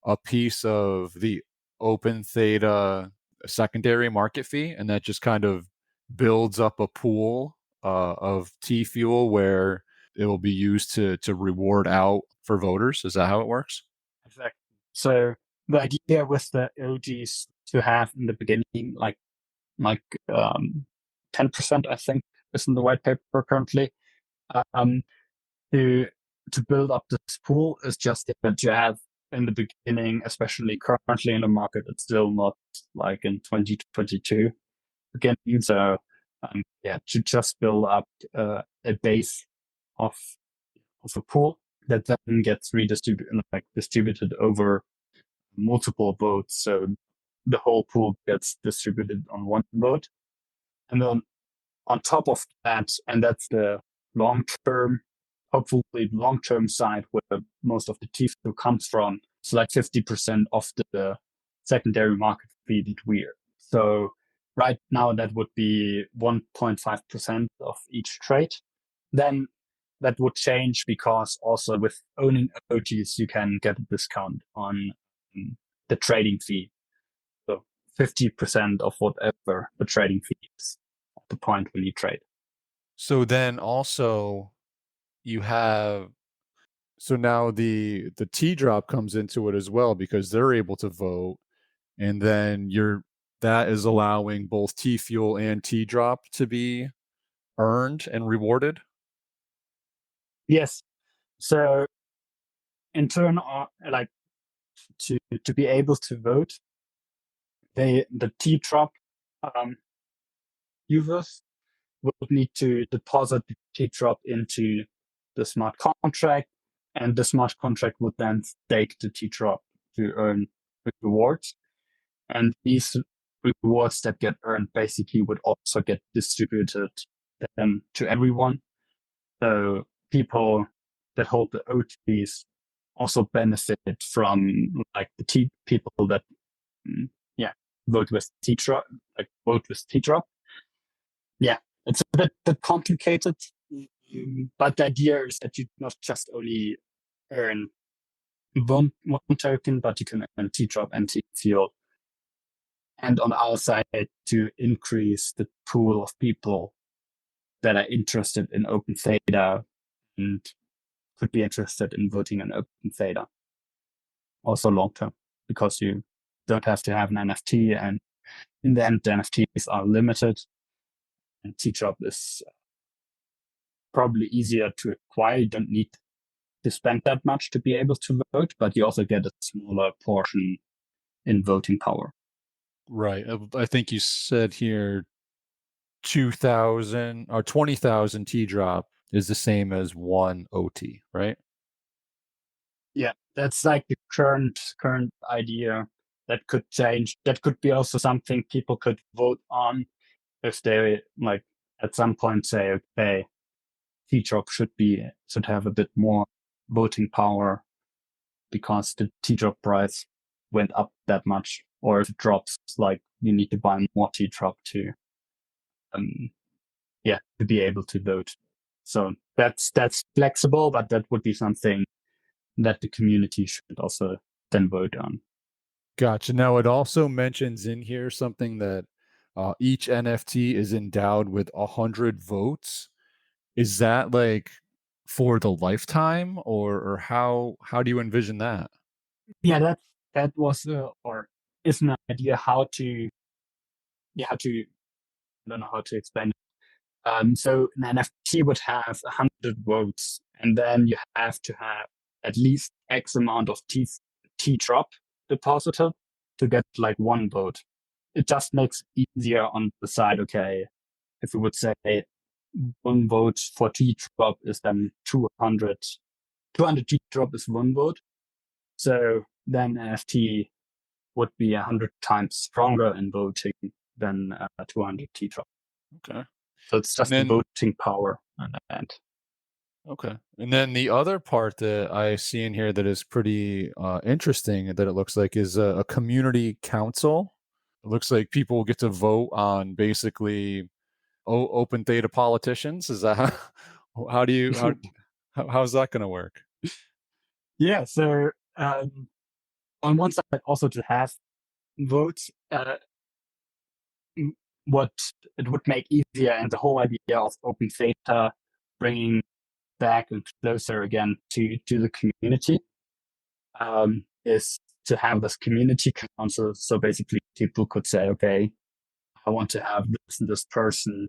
a piece of the Open Theta secondary market fee, and that just kind of builds up a pool of T Fuel where it will be used to reward out for voters. Is that how it works? Exactly. So the idea with the Oties to have in the beginning, like 10%, I think, is in the white paper currently, to build up this pool is just that you have in the beginning, especially currently in the market, it's still not like in 2022 beginning. So to just build up a base of a pool that then gets distributed over multiple votes. So the whole pool gets distributed on one vote. And then on top of that, and that's the hopefully long-term side where most of the TFO comes from, it's like 50% of the secondary market fee that we're. So right now that would be 1.5% of each trade. Then that would change because also with owning Oties, you can get a discount on the trading fee. So 50% of whatever the trading fee is at the point when you trade. So then also you have, so now the T drop comes into it as well because they're able to vote, and then that is allowing both T fuel and T drop to be earned and rewarded. Yes. So in turn, like to be able to vote, the T drop users would need to deposit the T drop into the smart contract, and the smart contract would then stake the T drop to earn rewards. And these rewards that get earned basically would also get distributed to everyone. So people that hold the Oties also benefit from like the people that vote with T drop, Yeah, it's a bit complicated, but the idea is that you not just only earn one token, but you can earn T drop and T fuel. And on our side, to increase the pool of people that are interested in Open Theta and could be interested in voting in Open Theta, also long term, because you don't have to have an NFT, and in the end, the NFTs are limited, and T-Drop is probably easier to acquire. You don't need to spend that much to be able to vote, but you also get a smaller portion in voting power. Right. I think you said here 2,000 or 20,000 T drop is the same as one OT, right? Yeah, that's like the current idea. That could change. That could be also something people could vote on if they like at some point say, okay, T-drop should have a bit more voting power because the T-drop price went up that much, or if it drops, like you need to buy more T-drop to be able to vote. So that's flexible, but that would be something that the community should also then vote on. Gotcha. Now it also mentions in here something that each NFT is endowed with 100 votes. Is that like for the lifetime, or how do you envision that? Yeah, that was or is an idea how to I don't know how to explain it. So an NFT would have 100 votes, and then you have to have at least X amount of T drop deposited to get like one vote. It just makes it easier on the side. Okay, if we would say one vote for T drop is then 200 T drop is one vote. So then NFT would be 100 times stronger in voting than 200 T drop. Okay. So it's just the voting power on that end. Okay. And then the other part that I see in here that is pretty interesting that it looks like is a community council. It looks like people get to vote on basically Open Theta politicians. Is that how's that going to work? Yeah. So on one side, also to have votes, what it would make easier, and the whole idea of Open Theta bringing back and closer again to the community is to have this community council. So basically, people could say, okay, I want to have this person,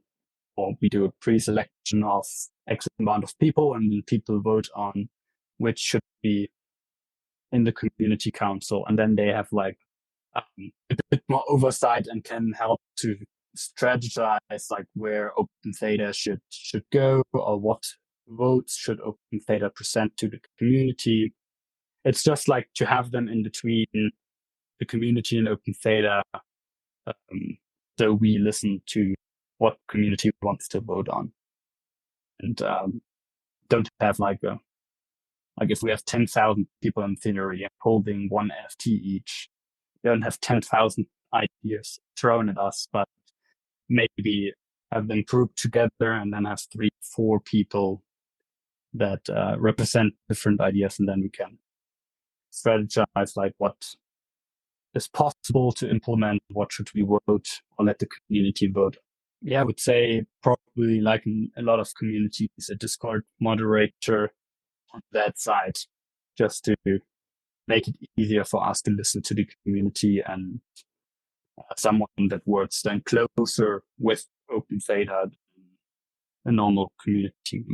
or we do a pre-selection of X amount of people, and then people vote on which should be in the community council, and then they have like a bit more oversight and can help to strategize like where Open Theta should go, or what votes should Open Theta present to the community. It's just like to have them in between the community and Open Theta, so we listen to what community wants to vote on, and don't have like if we have 10,000 people in theory holding one NFT each, we don't have 10,000 ideas thrown at us, but maybe have them grouped together and then have 3-4 people that represent different ideas, and then we can strategize like what is possible to implement, what should we vote, or let the community vote Yeah, I would say probably like in a lot of communities, a Discord moderator on that side, just to make it easier for us to listen to the community, and someone that works then closer with Open Theta than a normal community.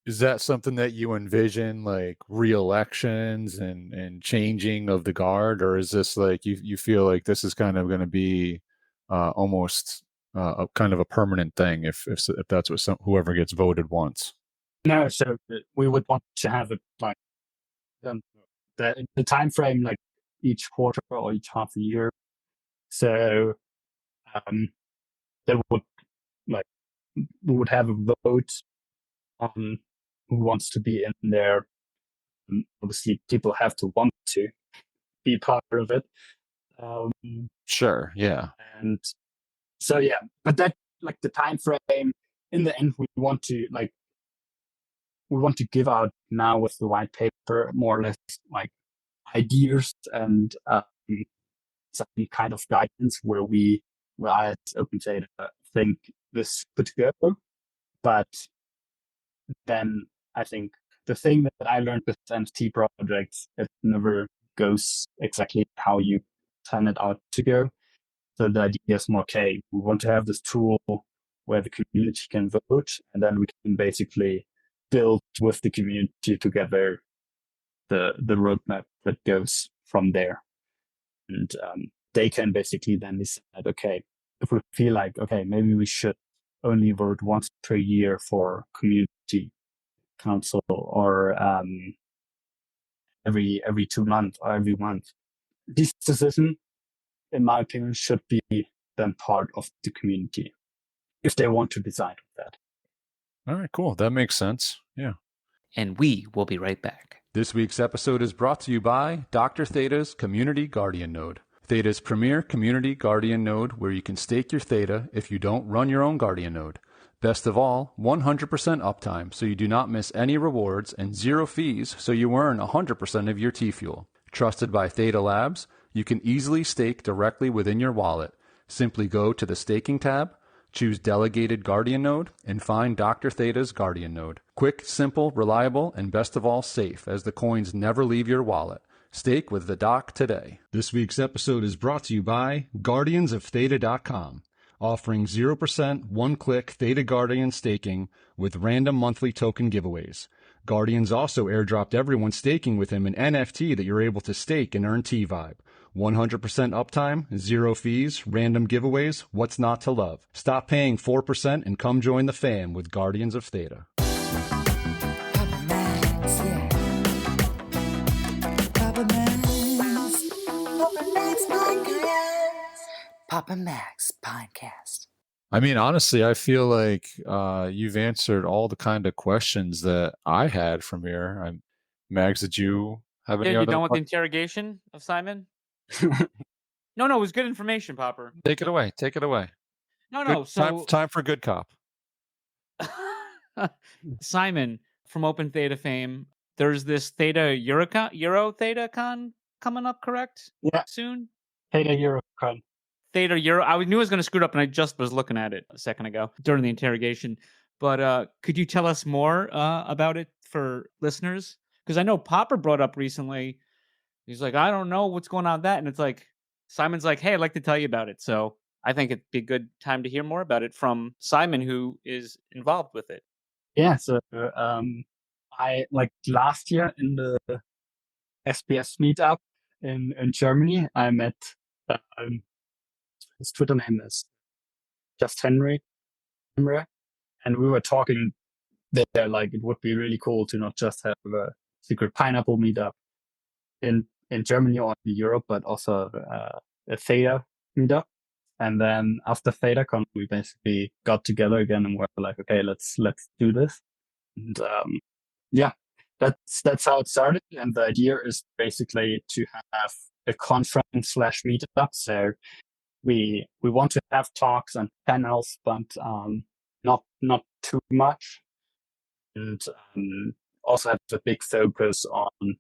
Is that something that you envision, like re-elections and changing of the guard, or is this like you feel like this is kind of going to be almost a kind of a permanent thing if that's what whoever gets voted wants? No, so we would want to have it like the time frame, like each quarter or each half a year. So there would like we would have a vote on who wants to be in there. And obviously, people have to want to be part of it. Sure. Yeah. And so yeah, but that like the time frame. In the end, we want to give out now with the white paper more or less like ideas and some kind of guidance where I at Open Theta think this could go. But then I think the thing that I learned with NFT projects, it never goes exactly how you plan it out to go. So the idea is more, okay, we want to have this tool where the community can vote, and then we can basically build with the community together the roadmap that goes from there. And they can basically then decide, okay, if we feel like, okay, maybe we should only vote once per year for community council, or every 2 months or every month. This decision, in my opinion, should be then part of the community if they want to decide on that. All right, cool. That makes sense. Yeah. And we will be right back. This week's episode is brought to you by Dr. Theta's Community Guardian Node. Theta's premier community guardian node where you can stake your Theta if you don't run your own guardian node. Best of all, 100% uptime so you do not miss any rewards, and 0 fees so you earn 100% of your T-Fuel. Trusted by Theta Labs, you can easily stake directly within your wallet. Simply go to the staking tab, choose Delegated Guardian Node, and find Dr. Theta's Guardian Node. Quick, simple, reliable, and best of all, safe, as the coins never leave your wallet. Stake with the Doc today. This week's episode is brought to you by GuardiansOfTheta.com, offering 0% one-click Theta Guardian staking with random monthly token giveaways. Guardians also airdropped everyone staking with him an NFT that you're able to stake and earn T-Vibe. 100% uptime, 0 fees, random giveaways, what's not to love? Stop paying 4% and come join the fam with Guardians of Theta. Papa Max, yeah. Papa Max. Papa Max Podcast. Papa Max Podcast. I mean, honestly, I feel like you've answered all the kind of questions that I had from here. Mags, did you have any Yeah, you other? done with the interrogation of Simon? No, it was good information, Popper. Take it away. Take it away. No. So time for good cop. Simon from Open Theta fame. There's this Theta Euro Theta Con coming up, correct? Yeah. Soon. Theta Euro Con. Theta Euro. I knew I was going to screw it up, and I just was looking at it a second ago during the interrogation. But could you tell us more about it for listeners? Because I know Popper brought up recently. He's like, I don't know what's going on with that. And it's like, Simon's like, hey, I'd like to tell you about it. So I think it'd be a good time to hear more about it from Simon, who is involved with it. Yeah. So I like last year in the SPS meetup in Germany, I met his Twitter name is Just Henry, and we were talking there like it would be really cool to not just have a secret pineapple meetup in Germany or in Europe, but also a Theta meetup. And then after ThetaCon, we basically got together again and were like, okay, let's do this. And yeah, that's how it started. And the idea is basically to have a conference / meetup. So we want to have talks and panels, but not too much. And also have a big focus on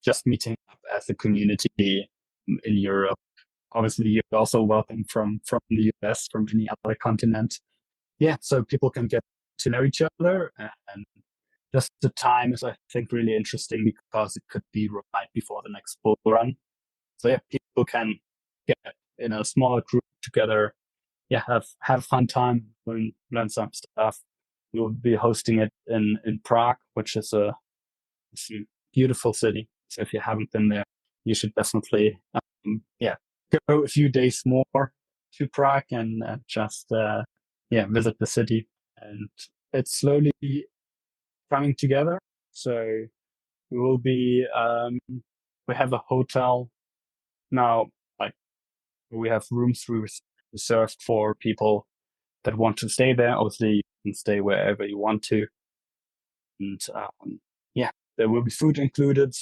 just meeting up as a community in Europe. Obviously, you're also welcome from the US, from any other continent. so people can get to know each other, and just the time is, I think, really interesting because it could be right before the next bull run. So people can get in a smaller group together, have a fun time, learn some stuff. We'll be hosting it in Prague, which is a beautiful city. So if you haven't been there, you should definitely go a few days more to Prague and just visit the city. And it's slowly coming together. So we will be we have a hotel now, like we have rooms reserved for people that want to stay there. Obviously, you can stay wherever you want to. And there will be food included,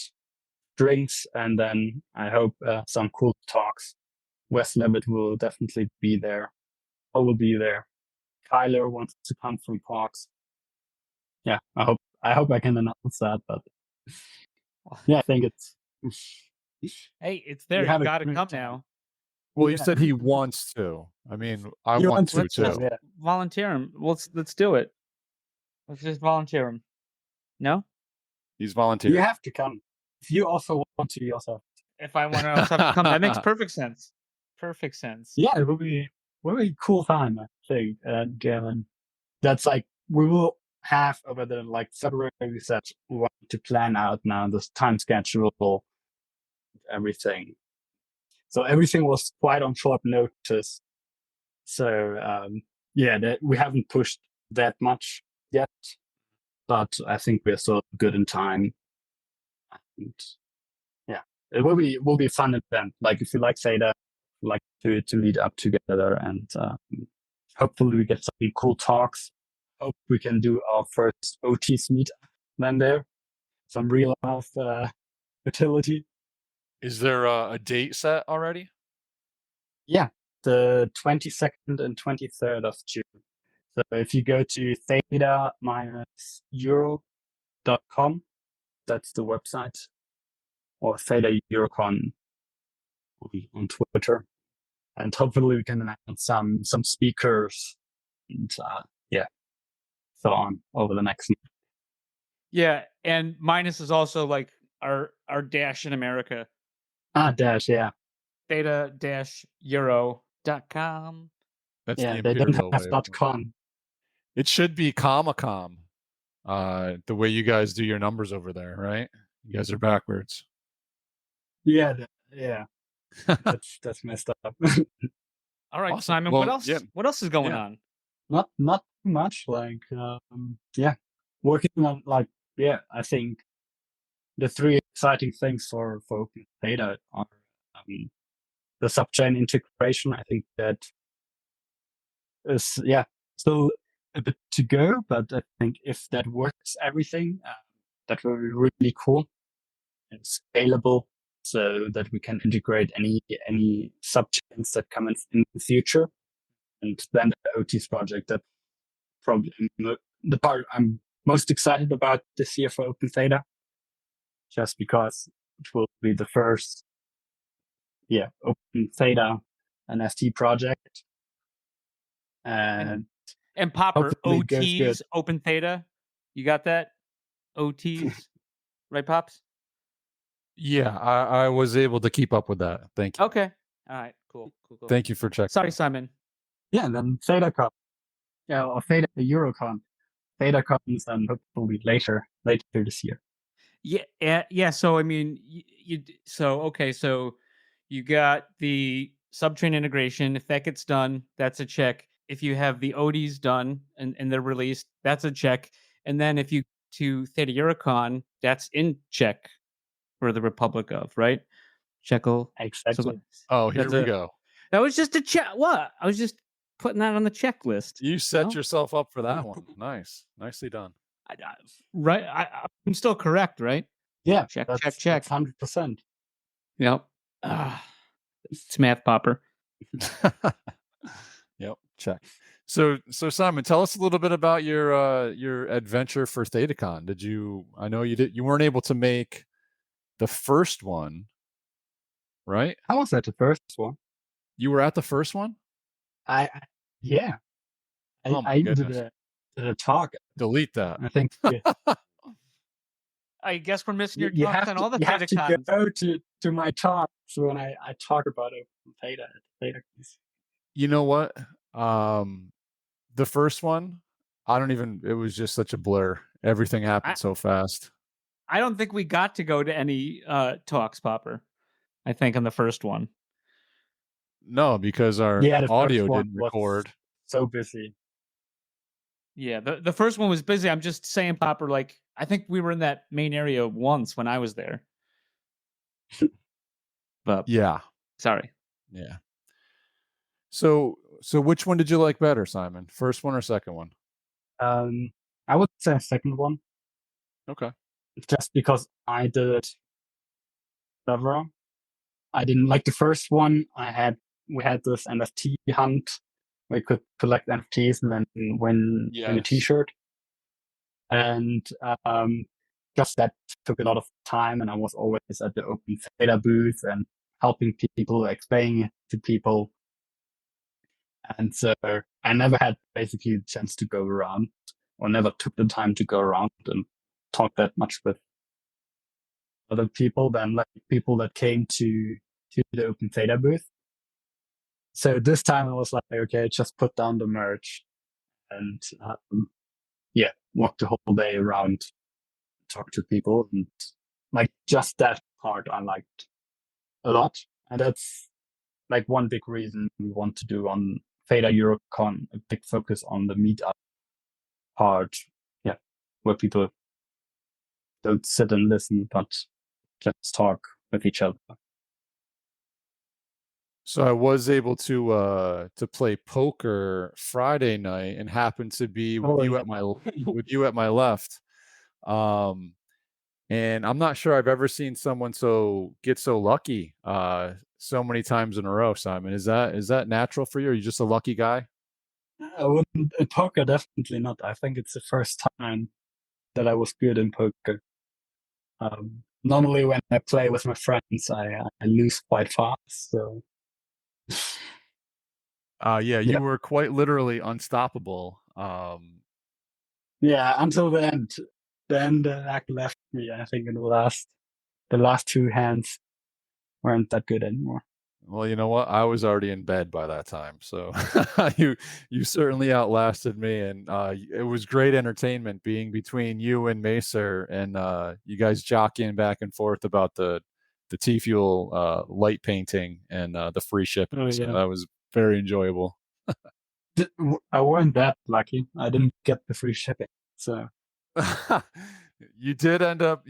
drinks, and then I hope some cool talks. Wes Levitt will definitely be there. I will be there. Kyler wants to come from Parks. Yeah, I hope I can announce that, but I think it's. Hey, it's there. You got to come now. Well, you said he wants to. I mean, I want to too. Yeah. Volunteer him. Let's do it. Let's just volunteer him. No? He's volunteering. You have to come. If you also want to, you also have to. If I want to also have to come, that makes perfect sense. Perfect sense. Yeah, it will be a cool time, I think. And that's like, we will have over the February that we want to plan out now, this time schedule, everything. So everything was quite on short notice. So we haven't pushed that much yet, but I think we're still good in time. And it will be a fun event. Like if you like Theta, like to meet up together, and hopefully we get some cool talks. Hope we can do our first Oties meet then there. Some real life utility. Is there a date set already? Yeah, the 22nd and 23rd of June. So if you go to Theta-Euro.com, that's the website, or Theta Euro Con on Twitter, and hopefully we can announce some speakers and so on over the next month. Yeah, and Minus is also like our dash in America. Dash, yeah. Theta-Euro.com. That's they don't have .com. It should be Comacom. The way you guys do your numbers over there, right? You guys are backwards. Yeah. That's messed up. All right, Awesome. Simon. Well, what else? yeah. What else is going on? Not much. Like working on I think the three exciting things for Open Theta are the subchain integration. I think that is still a bit to go, but I think if that works, everything that will be really cool and scalable, so that we can integrate any subchains that come in the future. And then the Oties project, that probably the part I'm most excited about this year for Open Theta, just because it will be the first Open Theta NFT project. And Popper, Oties, Open Theta. You got that? Oties, right, Pops? Yeah, I was able to keep up with that. Thank you. Okay. All right. Cool. Thank you for checking. Sorry, Simon. Yeah, and then Theta Con. Yeah, or Theta Euro Con. Theta comes hopefully later this year. Yeah. So I mean, so you got the subchain integration. If that gets done, that's a check. If you have the Oties done and they're released, that's a check. And then if you to Theta Euro Con, that's in check for the Republic of, right? Checkle. Exactly. So, here we go. That was just a check. What? I was just putting that on the checklist. You set yourself up for that one. Nice. Nicely done. Right. I'm still correct, right? Yeah. Check. 100%. Yep. It's math, Popper. Yep. Check. So Simon, tell us a little bit about your adventure for ThetaCon. I know you weren't able to make the first one, right? I was at the first one. You were at the first one? I Oh my I even goodness. did a talk. Delete that. I think I guess we're missing your you talks have on to, all the you have Theta to cons. go to my talks when I talk about Open Theta. You know what? The first one, it was just such a blur. Everything happened so fast. I don't think we got to go to any talks, Popper. I think on the first one. No, because our the audio first one didn't was record. so busy. Yeah, the first one was busy. I'm just saying, Popper, like, I think we were in that main area once when I was there. But Yeah. sorry. Yeah. So which one did you like better, Simon? First one or second one? I would say second one. Okay. Just because I did it clever. I didn't like the first one. We had this NFT hunt where you could collect NFTs and then win a Yes. T-shirt. And just that took a lot of time, and I was always at the Open Theta booth and helping people, explaining it to people. And so I never had basically the chance to go around, or never took the time to go around and talk that much with other people than like people that came to the Open Theta booth. So this time I was like, okay, just put down the merch and walk the whole day around, talk to people, and like just that part I liked a lot. And that's like one big reason we want to do on Theta Euro Con, a big focus on the meetup part, where people don't sit and listen, but just talk with each other. So I was able to play poker Friday night and happened to be with you at my left. And I'm not sure I've ever seen someone get so lucky so many times in a row, Simon. Is that natural for you? Are you just a lucky guy? I wouldn't, in poker, definitely not. I think it's the first time that I was good in poker. Normally when I play with my friends, I lose quite fast, so you were quite literally unstoppable. until the end. Then the luck left me. I think in the last two hands weren't that good anymore. Well, you know what? I was already in bed by that time, so you certainly outlasted me, and it was great entertainment being between you and Macer, and you guys jockeying back and forth about the T Fuel light painting and the free shipping. Oh, So yeah. that was very enjoyable. I wasn't that lucky. I didn't get the free shipping, so You did end up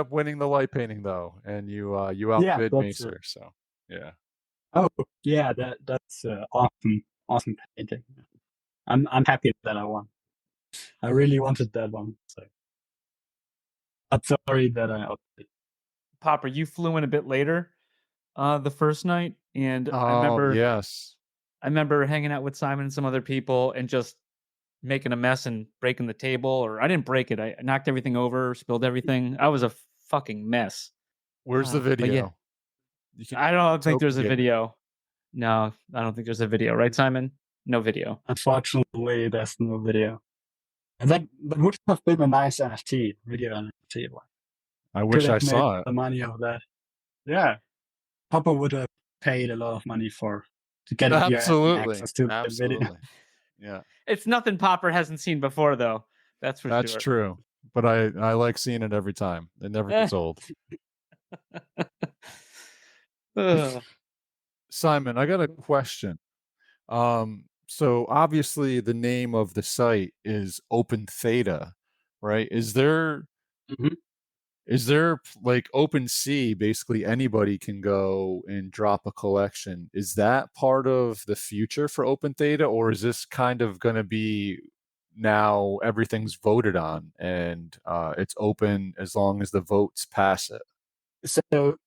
winning the light painting though, and you outbid Macer. So yeah. Oh yeah, that's awesome painting. I'm happy that I won. I really wanted that one. So I'm sorry that I outbid. Popper, you flew in a bit later the first night, and Yes. I remember hanging out with Simon and some other people and just making a mess and breaking the table. Or I didn't break it. I knocked everything over, spilled everything. I was a fucking mess. Where's the video? I don't think there's a video. No, I don't think there's a video. Right, Simon? No video. Unfortunately, there's no video. And that would have been a nice NFT, video NFT. I wish I saw it. The money of that. Yeah. Papa would have paid a lot of money to get access to the video. Yeah. It's nothing Popper hasn't seen before, though. That's That's true. But I like seeing it every time. It never gets old. Simon, I got a question. So obviously the name of the site is Open Theta, right? Is there like OpenSea, basically anybody can go and drop a collection? Is that part of the future for Open Theta, or is this kind of going to be now everything's voted on and it's open as long as the votes pass it? So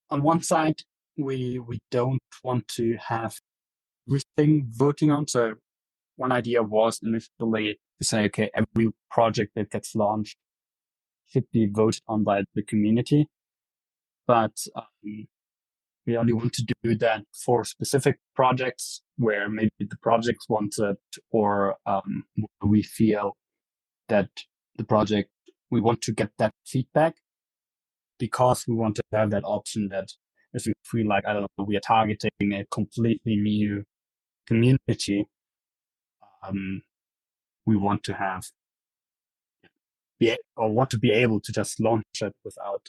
on one side, we don't want to have everything voting on. So one idea was initially to say, okay, every project that gets launched should be voted on by the community. But We only want to do that for specific projects where maybe the projects want it, or we feel that the project, we want to get that feedback, because we want to have that option that if we feel like, I don't know, we are targeting a completely new community, we want to want to be able to just launch it without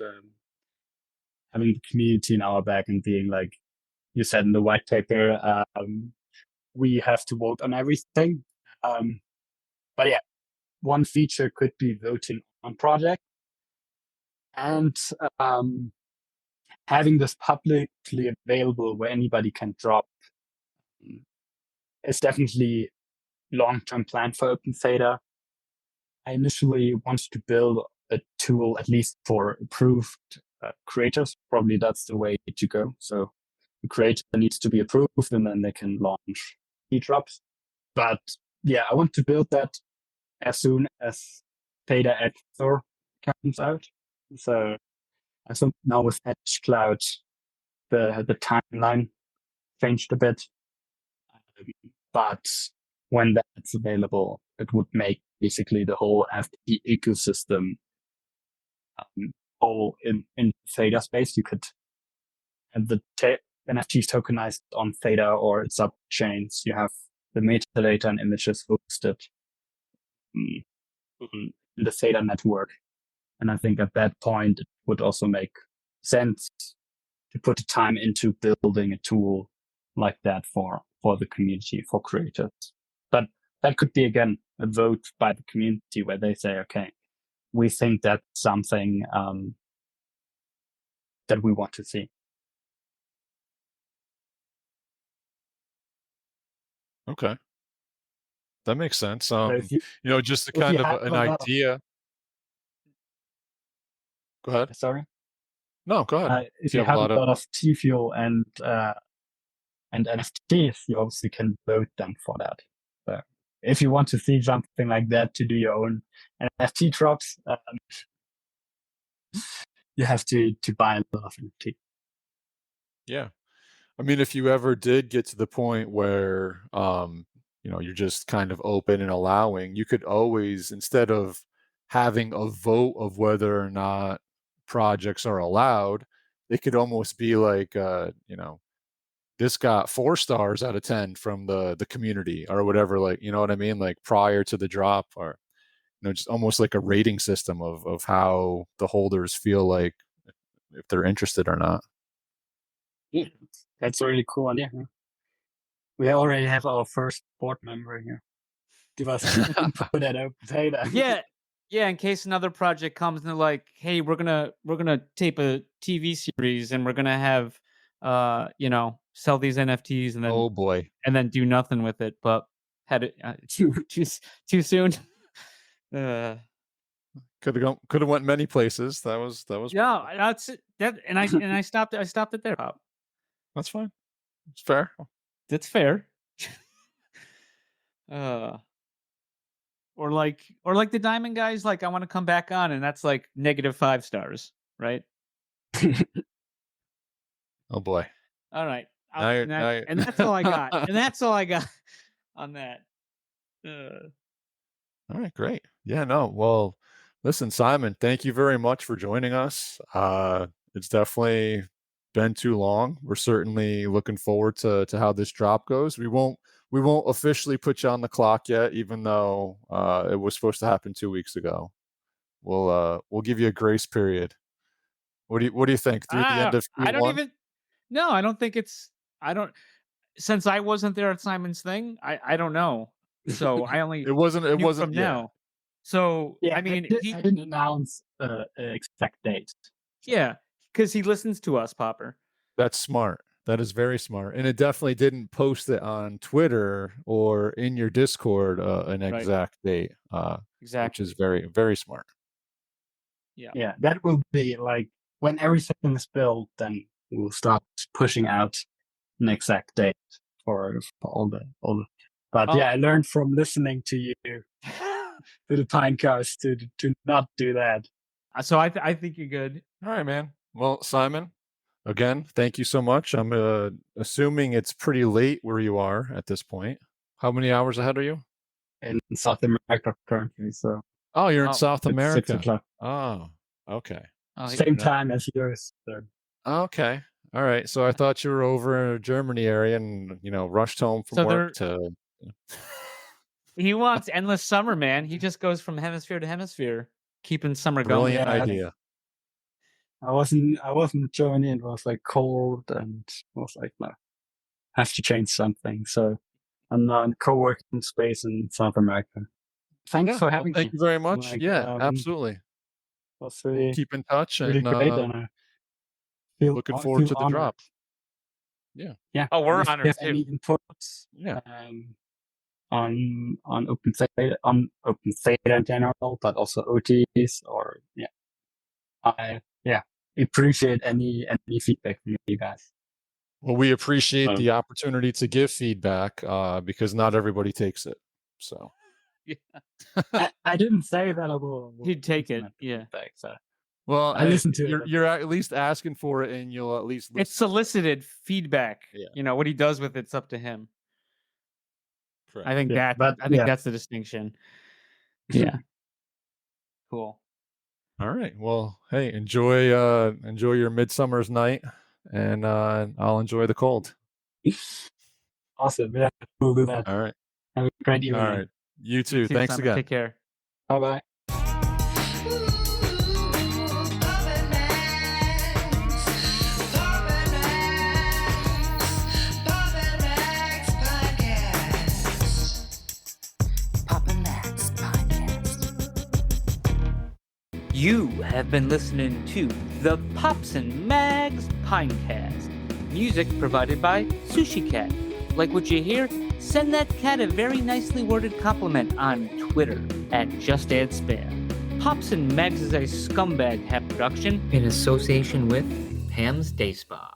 having the community in our back and being like you said in the white paper, we have to vote on everything. But yeah, one feature could be voting on project, and having this publicly available where anybody can drop is definitely long-term plan for Open Theta. I initially wanted to build a tool at least for approved creators. Probably that's the way to go. So the creator needs to be approved, and then they can launch e-drops. But yeah, I want to build that as soon as Theta Editor comes out. So I think now with Edge Cloud, the timeline changed a bit. But when that's available, it would make basically the whole NFT ecosystem all in Theta space. You could have the NFTs tokenized on Theta or Subchains. You have the metadata and images hosted in the Theta network. And I think at that point, it would also make sense to put the time into building a tool like that for the community, for creators. But that could be, again, a vote by the community where they say, okay, we think that's something that we want to see. Okay. That makes sense. So just to kind of an idea. Go ahead. Sorry? No, go ahead. If you have a lot of T-Fuel and NFTs, you obviously can vote them for that. So if you want to see something like that to do your own NFT drops, you have to buy a lot of NFT. Yeah. I mean, if you ever did get to the point where, you're just kind of open and allowing, you could always, instead of having a vote of whether or not projects are allowed, it could almost be like, this got 4 stars out of 10 from the community or whatever, like, you know what I mean? Like prior to the drop, or, just almost like a rating system of how the holders feel like if they're interested or not. Yeah, that's a really cool idea. We already have our first board member here. Give us input at Open Theta. Yeah. In case another project comes and they're like, "Hey, we're gonna tape a TV series and we're gonna have, sell these NFTs and then oh boy, and then do nothing with it," but had it too soon. Could have went many places. That was yeah. That's it. And I stopped it there, Pop. That's fine. It's fair. That's fair. Or like the Diamond guys, like, I want to come back on, and that's like -5 stars, right? Oh boy. All right. And that's all I got. And that's all I got on that. All right, great. Yeah, no. Well, listen, Simon, thank you very much for joining us. It's definitely been too long. We're certainly looking forward to how this drop goes. We won't officially put you on the clock yet, even though it was supposed to happen 2 weeks ago. We'll give you a grace period. What do you think? Through the end of Q1? I don't think it's. Since I wasn't there at Simon's thing, I don't know. So I only it wasn't from now. So yeah, I mean, I didn't announce an exact date. Yeah, because he listens to us, Popper. That's smart. That is very smart, and it definitely didn't post it on Twitter or in your Discord an exact date. Exactly, which is very, very smart. Yeah, that will be like when everything is built, then we'll start pushing out an exact date for all the. But yeah, I learned from listening to you, to the Pinecast, to not do that. So I think you're good. All right, man. Well, Simon, again, thank you so much. I'm assuming it's pretty late where you are at this point. How many hours ahead are you? In South America currently, so. Oh, you're in South it's America. 6 o'clock. Oh, okay. Same time as yours. So. Okay. All right. So I thought you were over in Germany area and, rushed home from work to. He wants endless summer, man. He just goes from hemisphere to hemisphere, keeping summer going. Brilliant idea. I wasn't Germany. It was like cold, and I was like, no, I have to change something. So I'm now in co-working space in South America. Thanks for having me. Thank you very much. Absolutely. Was really, keep in touch really and great, and I feel, looking forward to the honored. drop. Yeah. Oh, we're if honored you have too. any inputs, on Open Theta in general, but also Oties, or I appreciate any feedback from you guys. Well, we appreciate the opportunity to give feedback because not everybody takes it. So I didn't say that I will. He'd take it. Feedback, so. Well, I listen to it. You're at least asking for it, and you'll at least listen. It's solicited feedback. Yeah. What he does with it's up to him. Correct. I think that's the distinction. Yeah. Cool. All right. Well, hey, enjoy your midsummer's night, and I'll enjoy the cold. Awesome. Yeah, we'll do that. All right. Have a great evening. All right. You too. Thanks Simon. again. Take care. Bye-bye. You have been listening to the Pops and Mags Pinecast. Music provided by Sushi Cat. Like what you hear? Send that cat a very nicely worded compliment on Twitter @JustAddSpam. Pops and Mags is a Scumbag Hat production in association with Pam's Day Spa.